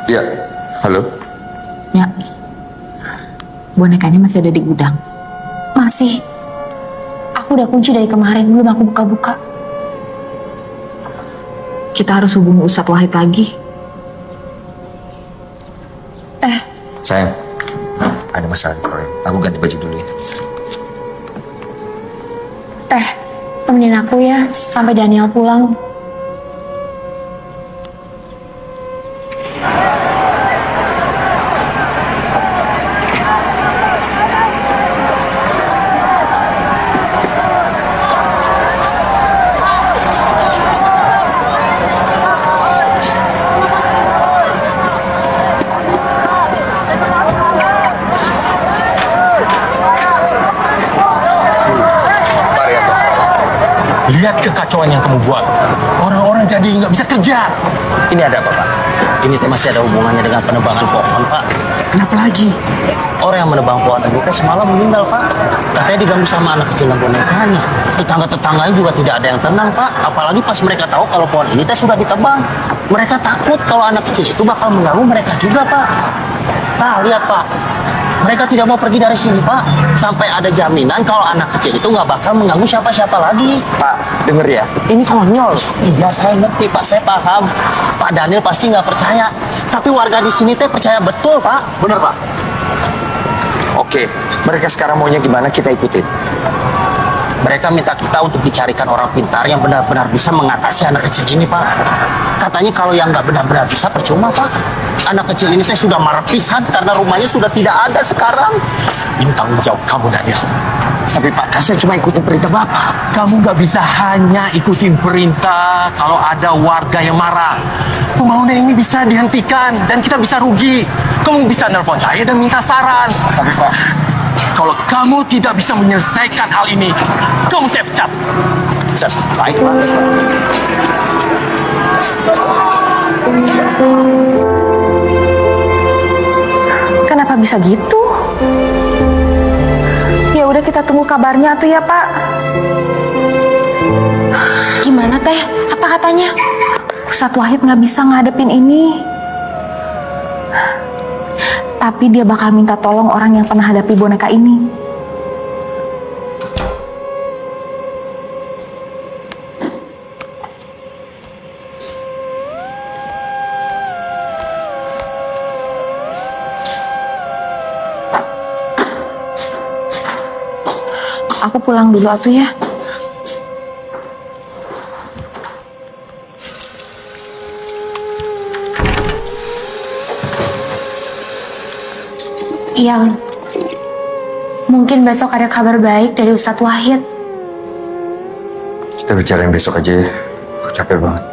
Speaker 5: Ya, halo.
Speaker 6: Ya, bonekanya masih ada di gudang.
Speaker 1: Masih. Aku udah kunci dari kemarin, belum aku buka-buka.
Speaker 6: Kita harus hubungi Ustadz Wahid lagi.
Speaker 5: Sayang, ada masalah di proyek. Aku ganti baju dulu ya.
Speaker 1: Teh, temenin aku ya sampai Daniel pulang.
Speaker 3: Lihat kekacauan yang kamu buat. Orang-orang jadi nggak bisa kerja. Ini ada apa, Pak? Ini teh masih ada hubungannya dengan penebangan pohon, Pak. Kenapa lagi? Orang yang menebang pohon ini teh semalam meninggal, Pak. Katanya diganggu sama anak kecil dan bonekanya. Tetangga-tetangganya juga tidak ada yang tenang, Pak. Apalagi pas mereka tahu kalau pohon ini teh sudah ditebang. Mereka takut kalau anak kecil itu bakal mengganggu mereka juga, Pak. Nah, lihat, Pak. Mereka tidak mau pergi dari sini, Pak. Sampai ada jaminan kalau anak kecil itu nggak bakal mengganggu siapa-siapa lagi. Pak, denger ya. Ini konyol. Iya, saya ngerti, Pak. Saya paham. Pak Daniel pasti nggak percaya. Tapi warga di sini teh percaya betul, Pak. Bener, Pak. Oke, mereka sekarang maunya gimana, kita ikutin. Mereka minta kita untuk dicarikan orang pintar yang benar-benar bisa mengatasi anak kecil ini, Pak. Katanya kalau yang nggak benar-benar bisa percuma, Pak. Anak kecil ini teh sudah marah pisan karena rumahnya sudah tidak ada sekarang. Ini tanggung jawab kamu, Daniel. Tapi Pak, saya cuma ikutin perintah Bapak.
Speaker 10: Kamu nggak bisa hanya ikutin perintah kalau ada warga yang marah. Pembangunan ini bisa dihentikan dan kita bisa rugi. Kamu bisa nelpon saya dan minta saran.
Speaker 3: Tapi Pak,
Speaker 10: Kalau kamu tidak bisa menyelesaikan hal ini, kamu saya pecat.
Speaker 3: baik, Pak.
Speaker 6: Kenapa bisa gitu? Ya udah kita tunggu kabarnya tuh ya, Pak.
Speaker 1: Gimana teh? Apa katanya?
Speaker 6: Ustadz Wahid nggak bisa ngadepin ini. Tapi dia bakal minta tolong orang yang pernah hadapi boneka ini. Aku pulang dulu atuh ya.
Speaker 1: Yang mungkin besok ada kabar baik dari Ustadz Wahid.
Speaker 5: Kita bicara yang besok aja ya. Aku capek banget.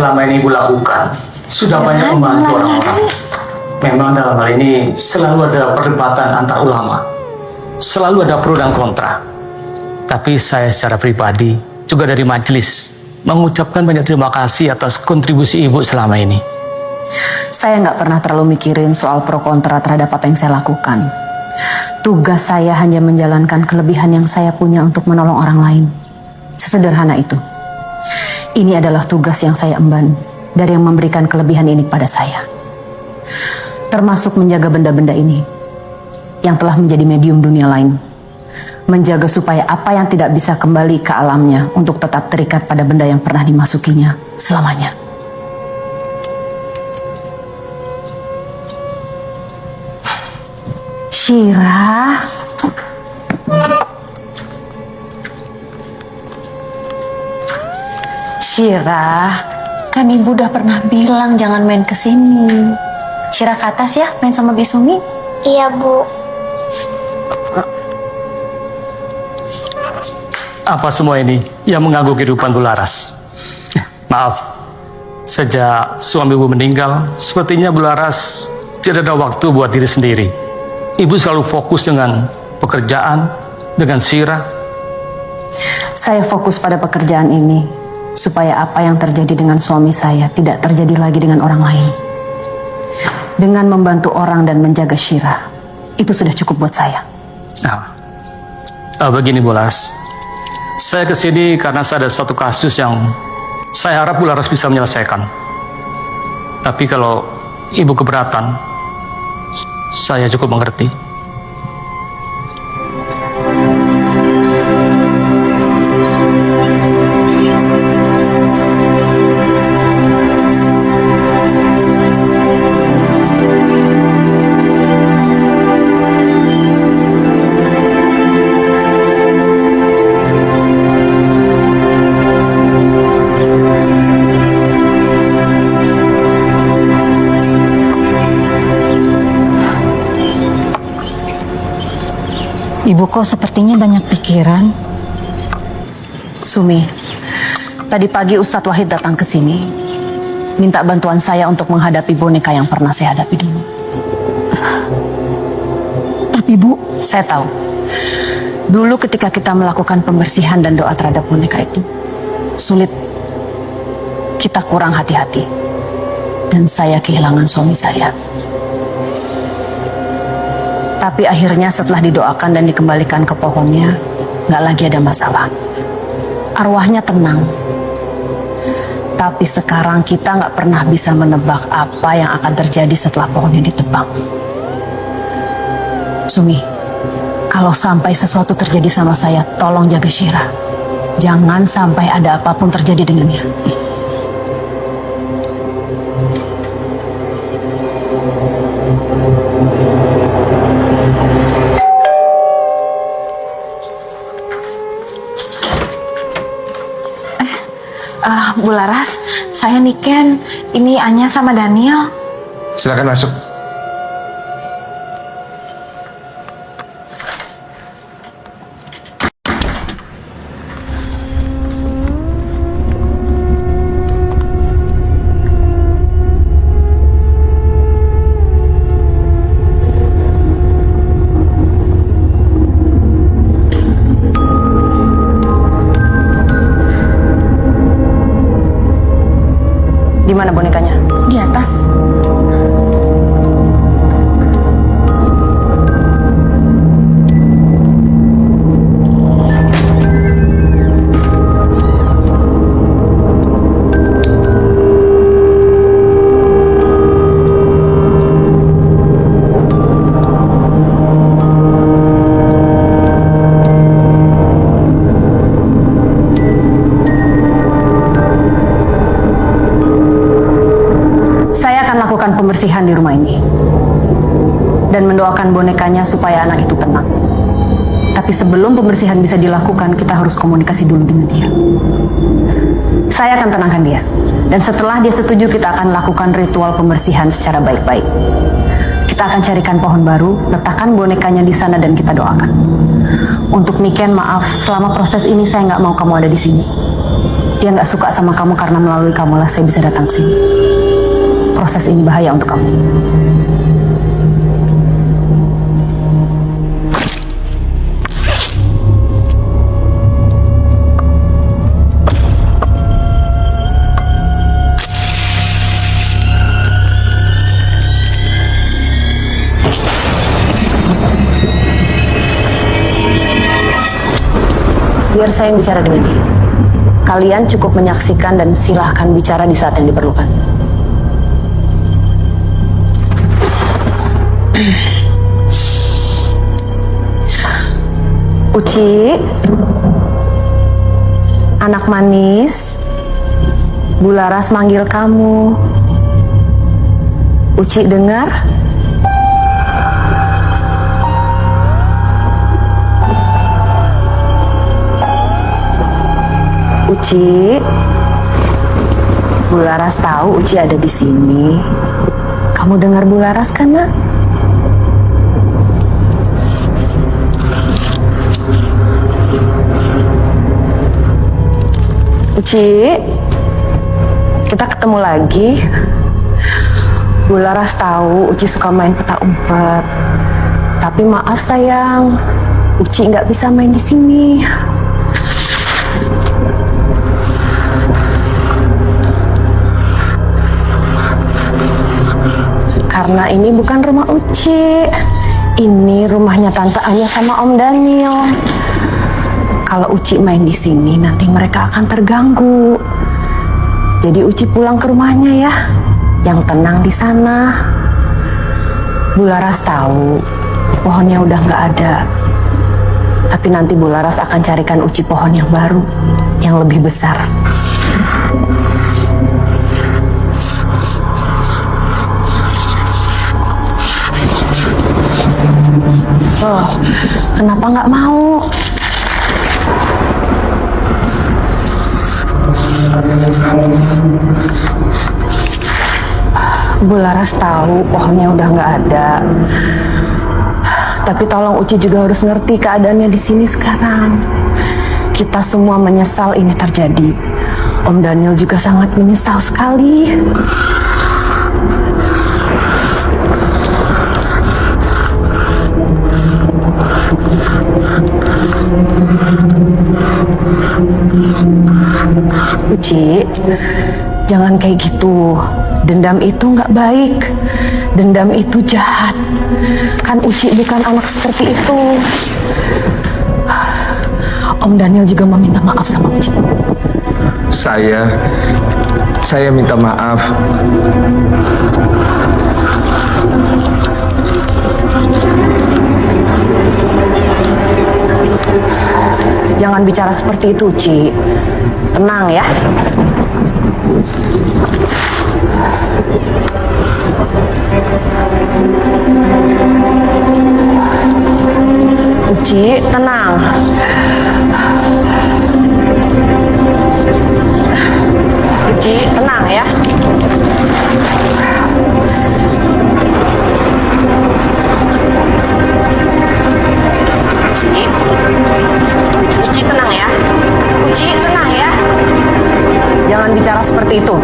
Speaker 10: selama ini Ibu lakukan sudah banyak membantu orang-orang. Memang dalam hal ini selalu ada perdebatan antar ulama. Selalu ada pro dan kontra. Tapi saya secara pribadi, juga dari majelis, mengucapkan banyak terima kasih atas kontribusi Ibu selama ini.
Speaker 6: Saya nggak pernah terlalu mikirin soal pro kontra terhadap apa yang saya lakukan. Tugas saya hanya menjalankan kelebihan yang saya punya untuk menolong orang lain. Sesederhana itu. Ini adalah tugas yang saya emban dari yang memberikan kelebihan ini pada saya. Termasuk menjaga benda-benda ini yang telah menjadi medium dunia lain. Menjaga supaya apa yang tidak bisa kembali ke alamnya untuk tetap terikat pada benda yang pernah dimasukinya selamanya. Syira, Syira, kan Ibu udah pernah bilang jangan main ke sini. Syira ke atas ya, main sama Bisumi.
Speaker 8: Iya, Bu.
Speaker 10: Apa semua ini yang mengganggu kehidupan Bu Laras? Maaf, sejak suami Ibu meninggal, sepertinya Bu Laras tidak ada waktu buat diri sendiri. Ibu selalu fokus dengan pekerjaan, dengan Syira.
Speaker 6: Saya fokus pada pekerjaan ini supaya apa yang terjadi dengan suami saya tidak terjadi lagi dengan orang lain. Dengan membantu orang dan menjaga Syira, itu sudah cukup buat saya.
Speaker 10: Begini Bu Laras, saya kesini karena saya ada satu kasus yang saya harap Bu Laras bisa menyelesaikan. Tapi kalau Ibu keberatan, saya cukup mengerti.
Speaker 6: Ibu kok sepertinya banyak pikiran. Sumi, tadi pagi Ustadz Wahid datang ke sini, minta bantuan saya untuk menghadapi boneka yang pernah saya hadapi dulu. Tapi Bu, saya tahu, dulu ketika kita melakukan pembersihan dan doa terhadap boneka itu, sulit. Kita kurang hati-hati. Dan saya kehilangan suami saya. Tapi akhirnya setelah didoakan dan dikembalikan ke pohonnya, nggak lagi ada masalah. Arwahnya tenang. Tapi sekarang kita nggak pernah bisa menebak apa yang akan terjadi setelah pohonnya ditebang. Sumi, kalau sampai sesuatu terjadi sama saya, tolong jaga Syira. Jangan sampai ada apapun terjadi dengannya. Bu Laras, saya Niken. Ini Anya sama Daniel.
Speaker 5: Silakan masuk.
Speaker 6: Di mana bonekanya? Di atas. Pembersihan di rumah ini dan mendoakan bonekanya supaya anak itu tenang. Tapi sebelum pembersihan bisa dilakukan, kita harus komunikasi dulu dengan dia. Saya akan tenangkan dia, dan setelah dia setuju, kita akan lakukan ritual pembersihan secara baik-baik. Kita akan carikan pohon baru, letakkan bonekanya di sana dan kita doakan. Untuk Niken, maaf, selama proses ini saya nggak mau kamu ada di sini. Dia nggak suka sama kamu karena melalui kamulah saya bisa datang ke sini. Proses ini bahaya untuk kamu. Biar saya yang bicara dengan dia. Kalian cukup menyaksikan dan silahkan bicara di saat yang diperlukan. Uci, anak manis, Bu Laras manggil kamu. Uci dengar? Uci, Bu Laras tahu Uci ada di sini. Kamu dengar Bu Laras kan, Nak? Uci, kita ketemu lagi. Bu Laras tahu Uci suka main petak umpet. Tapi maaf sayang, Uci nggak bisa main di sini. Karena ini bukan rumah Uci, ini rumahnya Tante Anya sama Om Daniel. Kalau Uci main di sini, nanti mereka akan terganggu. Jadi Uci pulang ke rumahnya ya, yang tenang di sana. Bu Laras tahu pohonnya udah nggak ada, tapi nanti Bu Laras akan carikan Uci pohon yang baru, yang lebih besar. Oh, kenapa nggak mau? Bu Laras tahu pohonnya udah nggak ada. Tapi tolong Uci juga harus ngerti keadaannya di sini sekarang. Kita semua menyesal ini terjadi. Om Daniel juga sangat menyesal sekali. Uci, jangan kayak gitu. Dendam itu nggak baik. Dendam itu jahat. Kan Uci bukan anak seperti itu. Om Daniel juga meminta maaf sama Uci.
Speaker 5: Saya minta maaf.
Speaker 6: Jangan bicara seperti itu, Uci. Tenang ya. Uci, tenang. Uci, tenang ya. Uci. Uci, tenang ya. Uci, tenang ya. Jangan bicara seperti itu.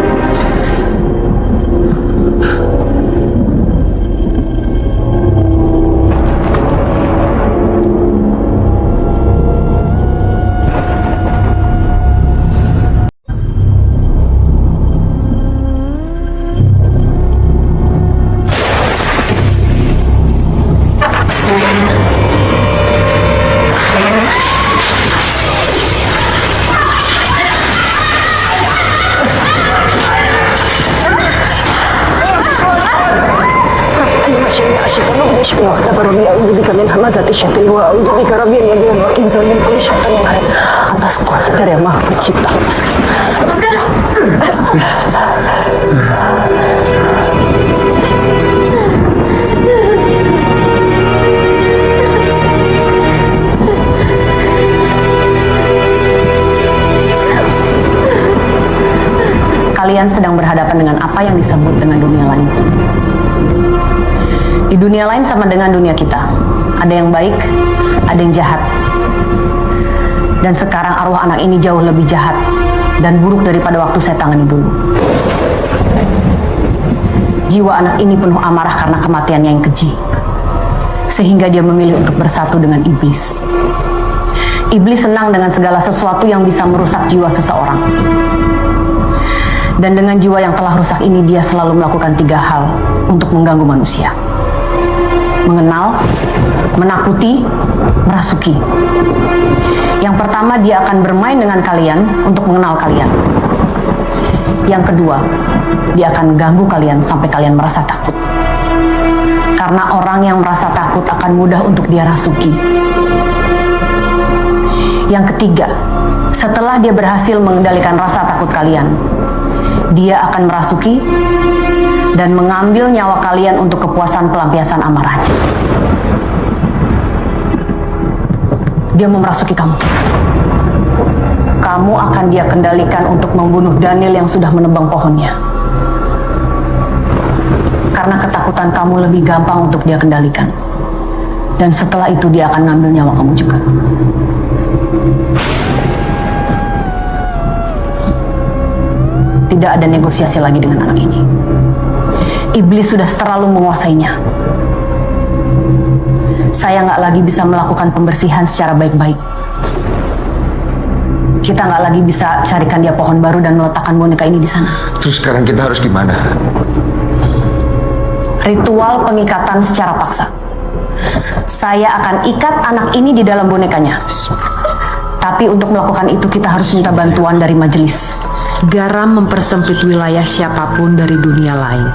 Speaker 6: Atas kuasa dari Yang Maha Pencipta. Kalian sedang berhadapan dengan apa yang disebut dengan dunia lain.
Speaker 11: Di dunia lain sama dengan dunia kita. Ada yang baik, ada yang jahat. Dan sekarang arwah anak ini jauh lebih jahat dan buruk daripada waktu saya tangani dulu. Jiwa anak ini penuh amarah karena kematiannya yang keji. Sehingga dia memilih untuk bersatu dengan iblis. Iblis senang dengan segala sesuatu yang bisa merusak jiwa seseorang. Dan dengan jiwa yang telah rusak ini, dia selalu melakukan 3 hal untuk mengganggu manusia. Mengenal, menakuti, merasuki. Yang pertama, dia akan bermain dengan kalian untuk mengenal kalian. Yang kedua, dia akan ganggu kalian sampai kalian merasa takut. Karena orang yang merasa takut akan mudah untuk dia rasuki. Yang ketiga, setelah dia berhasil mengendalikan rasa takut kalian, dia akan merasuki dan mengambil nyawa kalian untuk kepuasan pelampiasan amarahnya. Dia mau merasuki kamu. Kamu akan dia kendalikan untuk membunuh Daniel yang sudah menebang pohonnya. Karena ketakutan kamu lebih gampang untuk dia kendalikan. Dan setelah itu dia akan ngambil nyawa kamu juga. Tidak ada negosiasi lagi dengan anak ini. Iblis sudah terlalu menguasainya. Saya nggak lagi bisa melakukan pembersihan secara baik-baik. Kita nggak lagi bisa carikan dia pohon baru dan meletakkan boneka ini di sana.
Speaker 5: Terus sekarang kita harus gimana?
Speaker 11: Ritual pengikatan secara paksa. Saya akan ikat anak ini di dalam bonekanya. Tapi untuk melakukan itu kita harus minta bantuan dari majelis. Garam mempersempit wilayah siapapun dari dunia lain.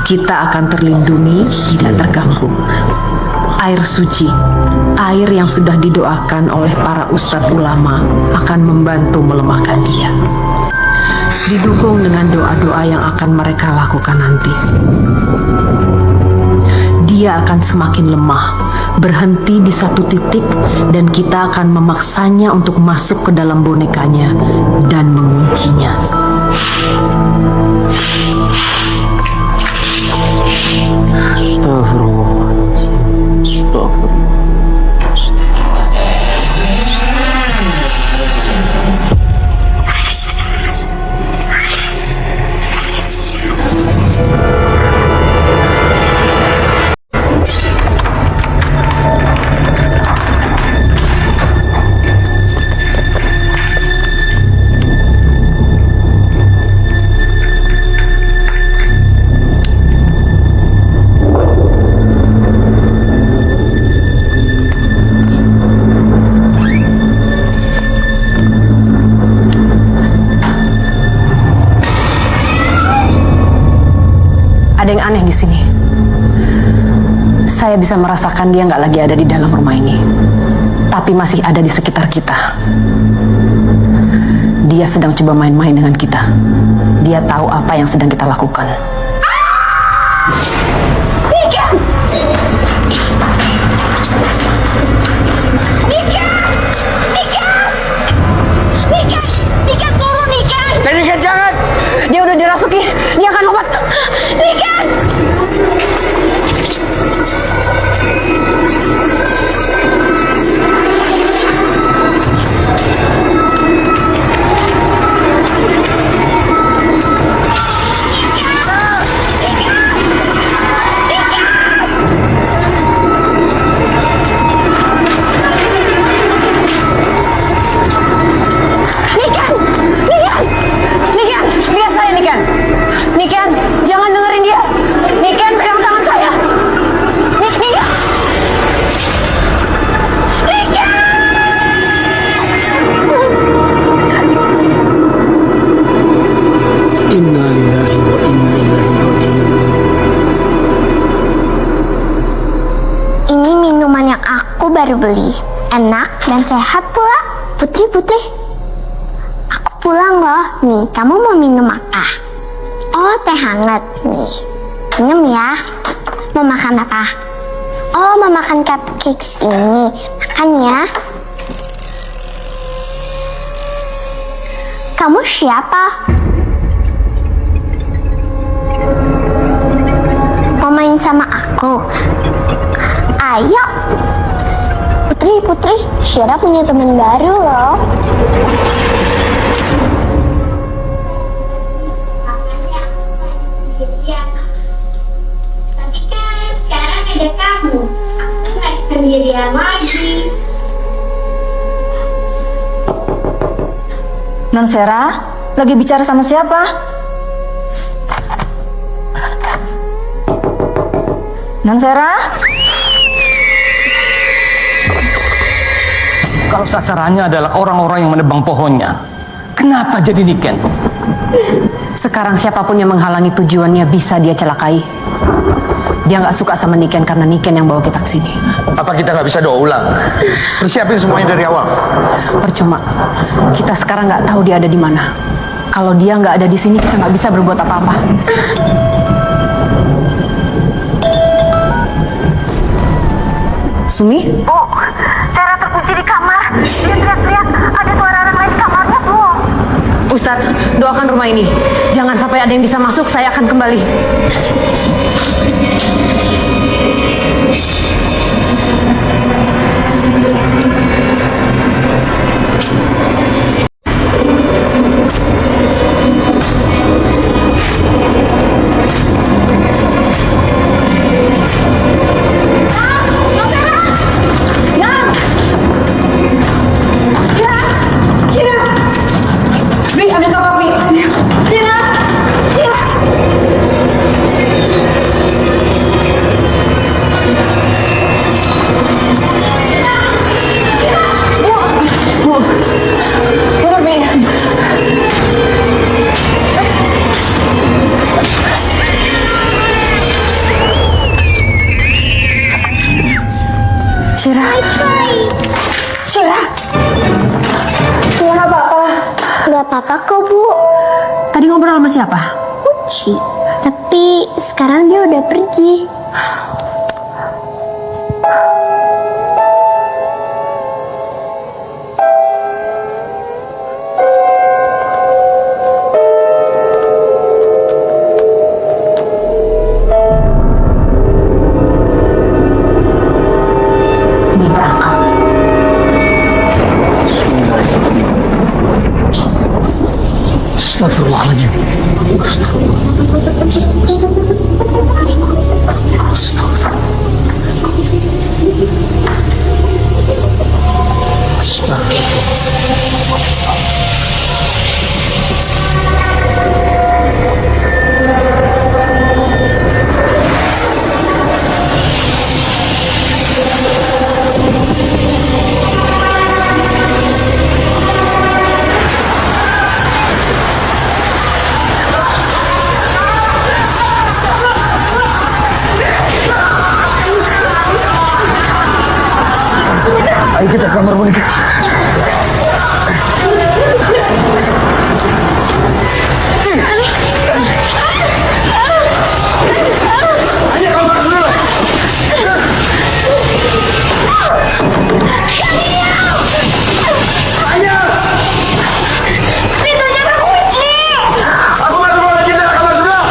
Speaker 11: Kita akan terlindungi, tidak terganggu. Air suci, air yang sudah didoakan oleh para ustadz ulama akan membantu melemahkan dia. Didukung dengan doa-doa yang akan mereka lakukan nanti. Dia akan semakin lemah, berhenti di satu titik, dan kita akan memaksanya untuk masuk ke dalam bonekanya dan menguncinya.
Speaker 7: Astagfirullahaladzim. Astagfirullah.
Speaker 11: Ada yang aneh di sini. Saya bisa merasakan dia nggak lagi ada di dalam rumah ini, tapi masih ada di sekitar kita. Dia sedang coba main-main dengan kita. Dia tahu apa yang sedang kita lakukan.
Speaker 8: Niken! Niken! Niken! Niken! Niken, turun, Niken!
Speaker 5: Niken, jangan!
Speaker 11: Dia udah dirasuki. Dia akan lompat.
Speaker 8: Niken! Baru beli, enak dan sehat pula. Putri, aku pulang loh. Nih, kamu mau minum apa? Oh, teh hangat. Nih, minum ya. Mau makan apa? Oh, mau makan cupcakes ini. Makan ya. Kamu siapa? Mau main sama aku? aku. Ayo. Putri, Syara punya teman baru loh.
Speaker 12: Tapi kan sekarang ada kamu. Aku nggak sendirian lagi.
Speaker 6: Non Sera, lagi bicara sama siapa? Non Sera?
Speaker 10: Kalau sasarannya adalah orang-orang yang menebang pohonnya, kenapa jadi Niken?
Speaker 11: Sekarang siapapun yang menghalangi tujuannya bisa dia celakai. Dia nggak suka sama Niken karena Niken yang bawa kita ke sini.
Speaker 5: Apa kita nggak bisa doa ulang? Persiapin semuanya dari awal.
Speaker 11: Percuma. Kita sekarang nggak tahu dia ada di mana. Kalau dia nggak ada di sini, kita nggak bisa berbuat apa-apa. Sumi?
Speaker 8: Bu, Sarah terkunci di kamar. Dia teriak-teriak. Ada suara orang lain di kamarnya, Bu.
Speaker 11: Ustadz, doakan rumah ini. Jangan sampai ada yang bisa masuk, saya akan kembali.
Speaker 8: Gak apa-apa kok, Bu.
Speaker 11: Tadi ngobrol sama siapa?
Speaker 8: Uci. Tapi sekarang dia udah pergi.
Speaker 10: Astagfirullahaladzim. Ayo kita ke kamar boneka.
Speaker 8: Pintunya terkunci.
Speaker 5: Aku masuk lagi dalam kamar sudah.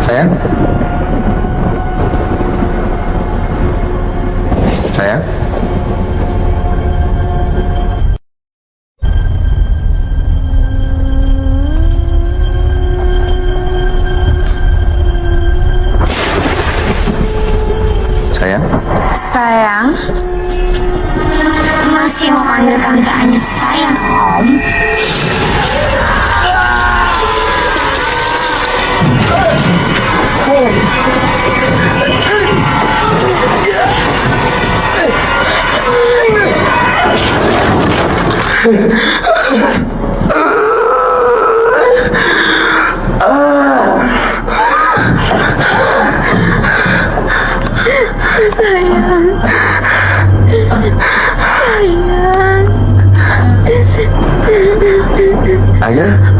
Speaker 5: Sayang. Sayang.
Speaker 8: panggil tante Anya sayang, Om.
Speaker 12: Sayang. Sayang.
Speaker 5: Ayah.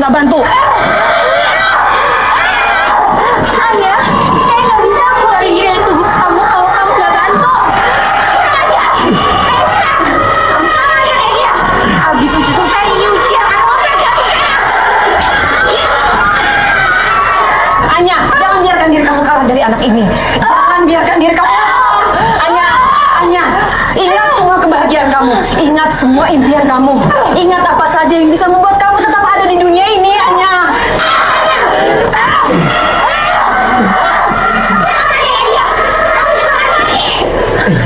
Speaker 11: nggak bantu.
Speaker 8: Ayah, saya nggak bisa keluarin dia dari tubuh kamu kalau kamu nggak bantu. Ayah, kamu sama aja kayak dia. Abis uji selesai ini ujian.
Speaker 11: Anya, jangan biarkan diri kamu kalah dari anak ini. Jangan biarkan diri kamu. Anya, ingat semua kebahagiaan kamu. Ingat semua impian kamu. Ingat apa saja yang bisa membuat kamu tetap ada di dunia ini, Anya.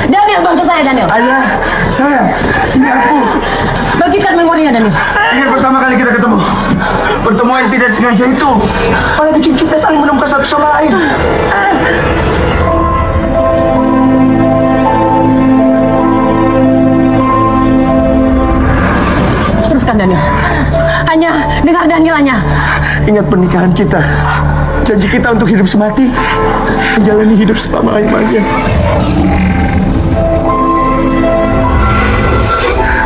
Speaker 11: Daniel, bantu saya, Daniel.
Speaker 5: Ayah, saya, ini aku.
Speaker 11: Bagikan memorinya, Daniel.
Speaker 5: Ini pertama kali kita ketemu. Pertemuan yang tidak sengaja itu malah bikin kita saling menemukan satu sama lain.
Speaker 11: Teruskan, Daniel. Anya, dengar Daniel, Anya.
Speaker 5: Ingat pernikahan kita. Janji kita untuk hidup semati. Menjalani hidup selama-lamanya.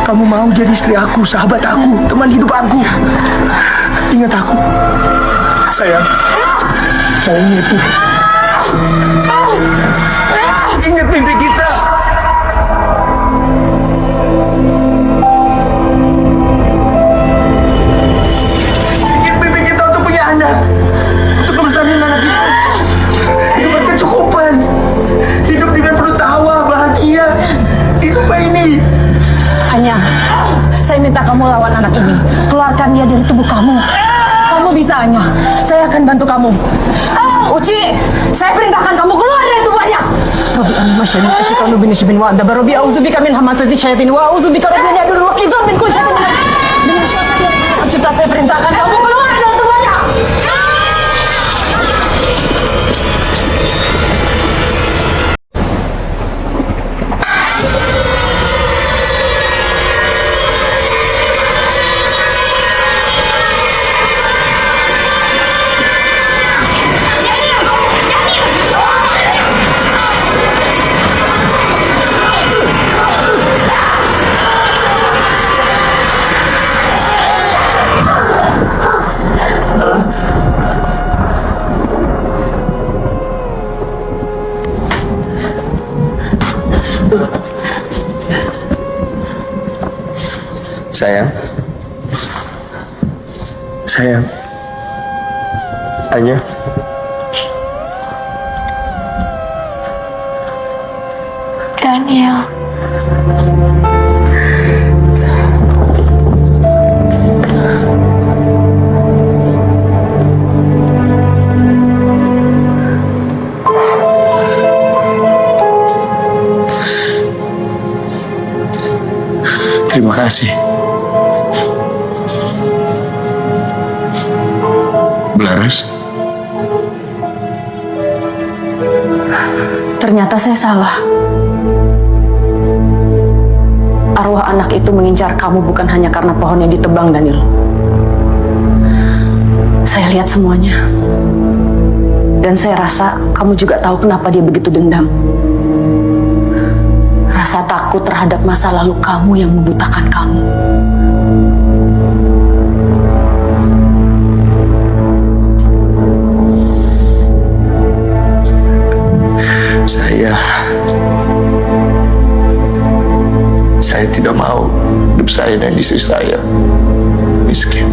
Speaker 5: Kamu mau jadi istri aku, sahabat aku, teman hidup aku. Ingat aku. Sayang itu. Ingat mimpi kita. Ingat mimpi kita untuk punya anak. Untuk membesarkan anak kita. Hidup berkecukupan. Hidup dengan penuh tawa, bahagia. Hidup ini.
Speaker 11: Anya, saya minta kamu lawan anak ini. Keluarkan dia dari tubuh kamu. Kamu bisa, Anya. Saya akan bantu kamu. Uci, saya perintahkan kamu keluar dari tubuhnya. Rabbi al-masyani asyikanu bin syibin wa adaba Rabbi auzubika min hamasati syaitin wa auzubika Rabbi jadul wa kizan min kulli syaitin. Dengan cipta saya perintahkan kamu keluar dari tubuhnya.
Speaker 5: Sayang. Anya.
Speaker 9: Daniel.
Speaker 5: Terima kasih. Belaras.
Speaker 11: Ternyata saya salah. Arwah anak itu mengincar kamu bukan hanya karena pohonnya ditebang, Daniel. Saya lihat semuanya. Dan saya rasa kamu juga tahu kenapa dia begitu dendam. Rasa takut terhadap masa lalu kamu yang membutakan kamu.
Speaker 5: Saya tidak mau hidup saya dan istri saya miskin.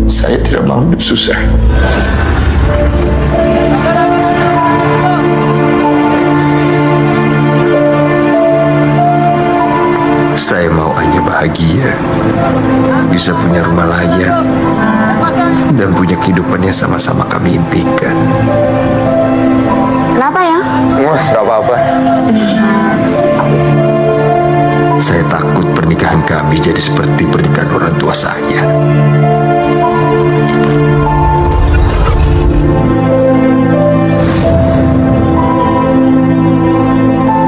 Speaker 5: Saya tidak mau hidup susah. Saya mau Anya bahagia, bisa punya rumah layak, dan punya kehidupan yang sama-sama kami impikan.
Speaker 8: Kenapa ya?
Speaker 5: Wah, gak apa-apa. Saya takut pernikahan kami jadi seperti pernikahan orang tua saya.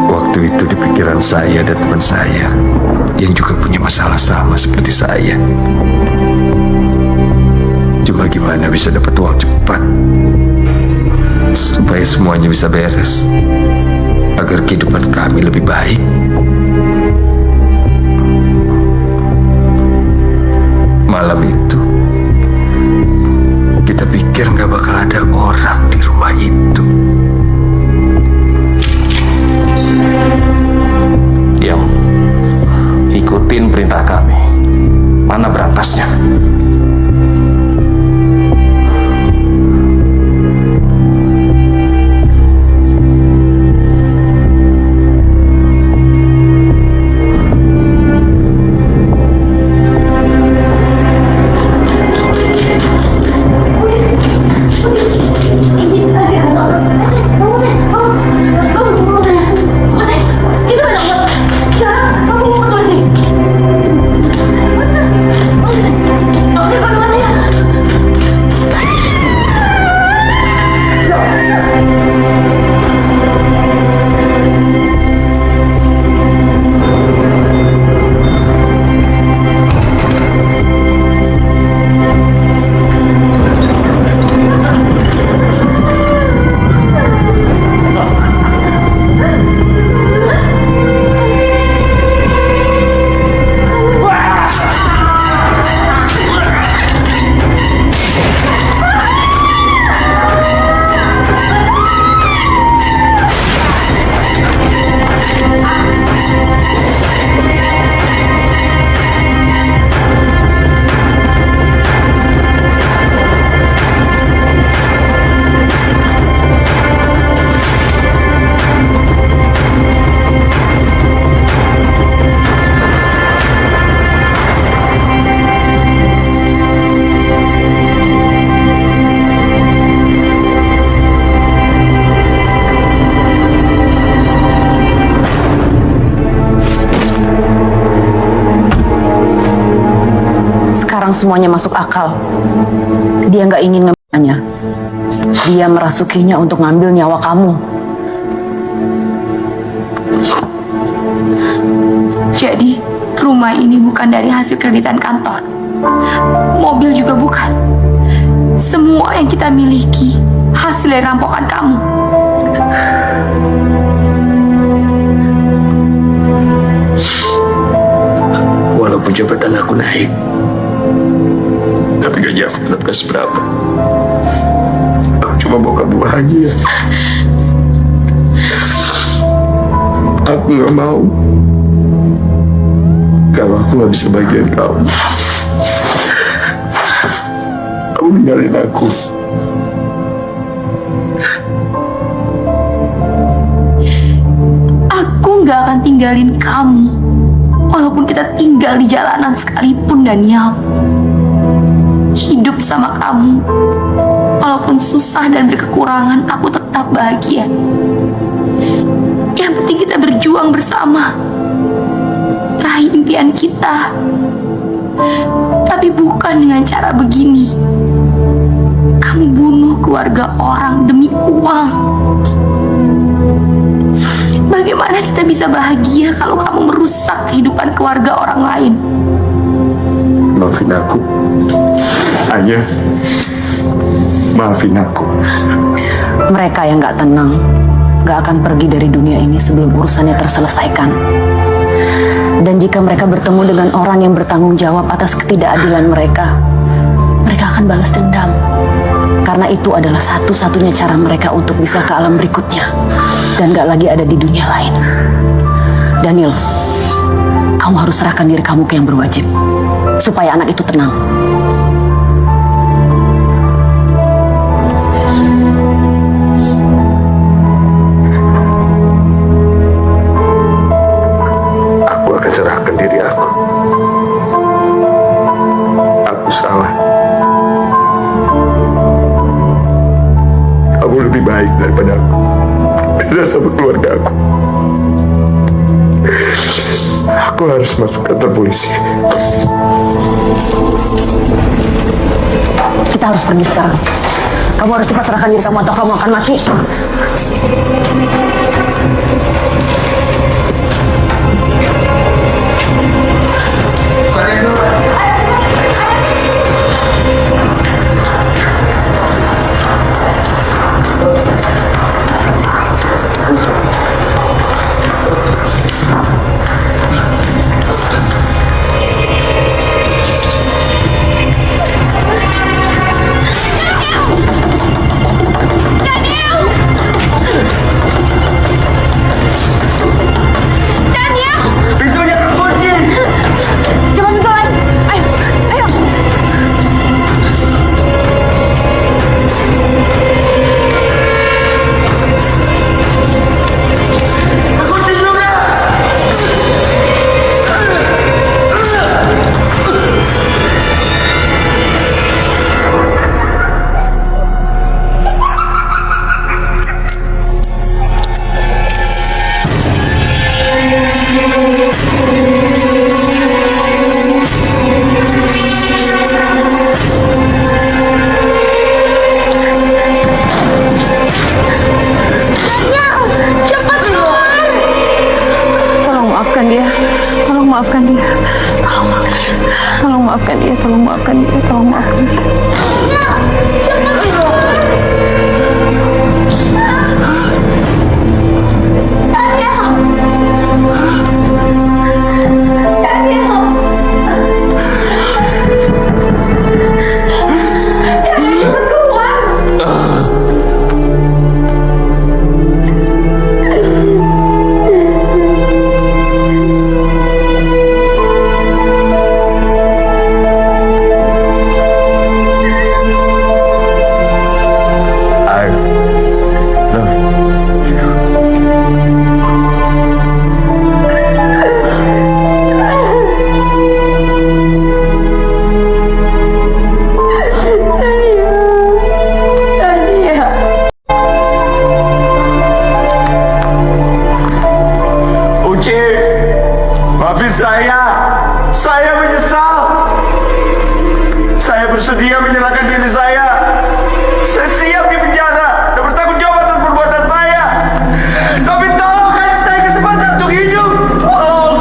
Speaker 5: Waktu itu di pikiran saya ada teman saya yang juga punya masalah sama seperti saya. Cuma gimana bisa dapat uang cepat supaya semuanya bisa beres, agar kehidupan kami lebih baik. malam itu kita pikir nggak bakal ada orang di rumah itu.
Speaker 13: Diam. Ikutin perintah kami. Mana berantasnya?
Speaker 11: Semuanya masuk akal. Dia nggak ingin ngambilnya. Dia merasukinya untuk ngambil nyawa kamu.
Speaker 2: Jadi, rumah ini bukan dari hasil kreditan kantor. Mobil juga bukan. Semua yang kita miliki hasil dari rampokan kamu.
Speaker 5: Walaupun jabatan aku naik, tapi gaji aku tetap gak seberapa. Aku cuma mau kamu bahagia. Aku gak mau kalau aku gak bisa bagian kamu. Kamu ninggalin aku.
Speaker 2: Aku gak akan tinggalin kamu. Walaupun kita tinggal di jalanan sekalipun, Daniel. Hidup sama kamu, walaupun susah dan berkekurangan, aku tetap bahagia. Yang penting kita berjuang bersama, raih impian kita. Tapi bukan dengan cara begini. Kamu bunuh keluarga orang demi uang. Bagaimana kita bisa bahagia kalau kamu merusak kehidupan keluarga orang lain?
Speaker 5: Maafin aku, Ayah. Maafin aku.
Speaker 11: Mereka yang nggak tenang nggak akan pergi dari dunia ini sebelum urusannya terselesaikan. Dan jika mereka bertemu dengan orang yang bertanggung jawab atas ketidakadilan mereka, mereka akan balas dendam. Karena itu adalah satu-satunya cara mereka untuk bisa ke alam berikutnya dan gak lagi ada di dunia lain. Daniel, kamu harus serahkan diri kamu ke yang berwajib supaya anak itu tenang.
Speaker 5: Aku akan serahkan diri aku. Aku salah. Kamu lebih baik daripada aku. Beda sama keluarga aku. Aku harus masuk kantor polisi.
Speaker 11: Kita harus pergi sekarang. Kamu harus cepat serahkan diri kamu atau kamu akan mati. Tolong maafkan dia, tolong maafkan dia, tolong maafkan dia.
Speaker 5: Maafin saya menyesal. Saya bersedia menyerahkan diri saya. Saya siap di penjara dan bertanggung jawab atas perbuatan saya. Tapi tolong kasih saya kesempatan untuk hidup. Tolong.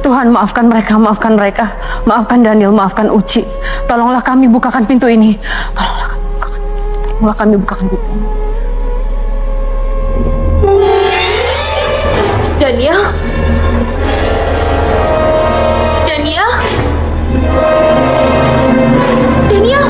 Speaker 11: Tuhan, maafkan mereka, maafkan mereka. Maafkan Daniel, maafkan Uci. Tolonglah kami bukakan pintu ini. Tolonglah kami bukakan pintu ini.
Speaker 9: Daniel? Daniel? Daniel?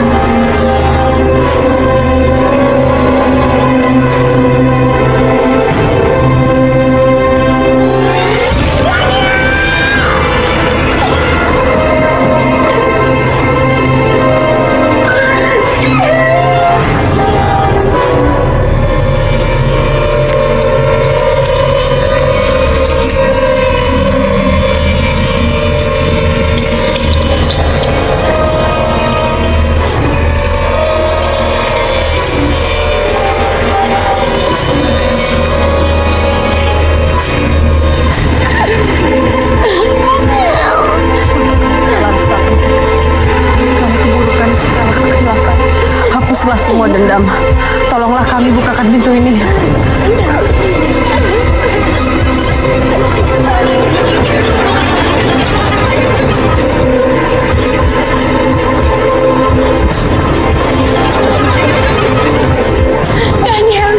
Speaker 11: Hapuslah semua dendam. Tolonglah kami bukakan pintu ini.
Speaker 9: Daniel.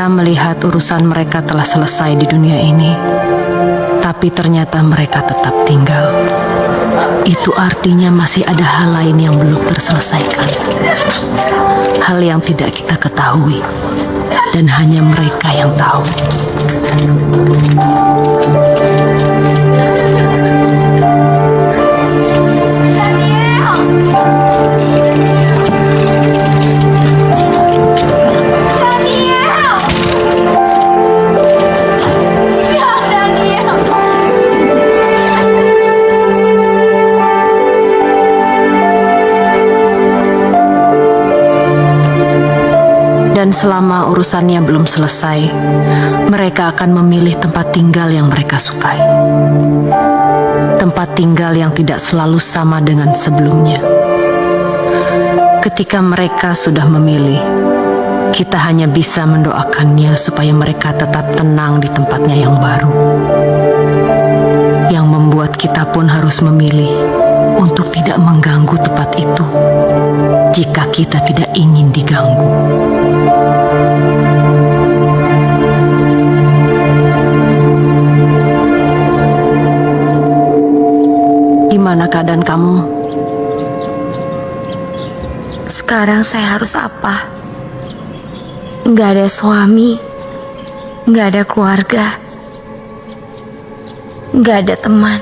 Speaker 11: Kita melihat urusan mereka telah selesai di dunia ini, tapi ternyata mereka tetap tinggal. Itu artinya masih ada hal lain yang belum terselesaikan. Hal yang tidak kita ketahui, dan hanya mereka yang tahu. Dan selama urusannya belum selesai, mereka akan memilih tempat tinggal yang mereka sukai. Tempat tinggal yang tidak selalu sama dengan sebelumnya. Ketika mereka sudah memilih, kita hanya bisa mendoakannya supaya mereka tetap tenang di tempatnya yang baru. Yang membuat kita pun harus memilih untuk tidak mengganggu tempat itu jika kita tidak ingin diganggu. Gimana keadaan kamu?
Speaker 9: Sekarang saya harus apa? Nggak ada suami, nggak ada keluarga, nggak ada teman.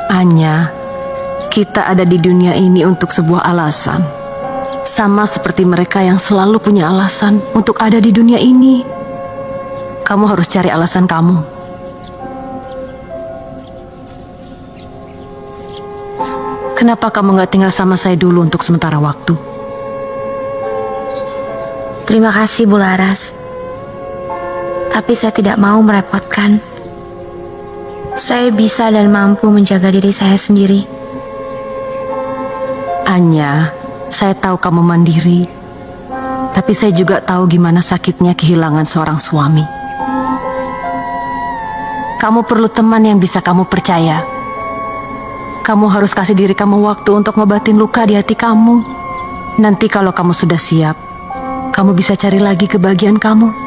Speaker 11: Anya, kita ada di dunia ini untuk sebuah alasan. Sama seperti mereka yang selalu punya alasan untuk ada di dunia ini. Kamu harus cari alasan kamu. Kenapa kamu gak tinggal sama saya dulu untuk sementara waktu?
Speaker 9: Terima kasih Bu Laras. Tapi saya tidak mau merepotkan. Saya bisa dan mampu menjaga diri saya sendiri.
Speaker 11: Anya, saya tahu kamu mandiri. Tapi saya juga tahu gimana sakitnya kehilangan seorang suami. Kamu perlu teman yang bisa kamu percaya. Kamu harus kasih diri kamu waktu untuk ngobatin luka di hati kamu. Nanti kalau kamu sudah siap, kamu bisa cari lagi kebahagiaan kamu.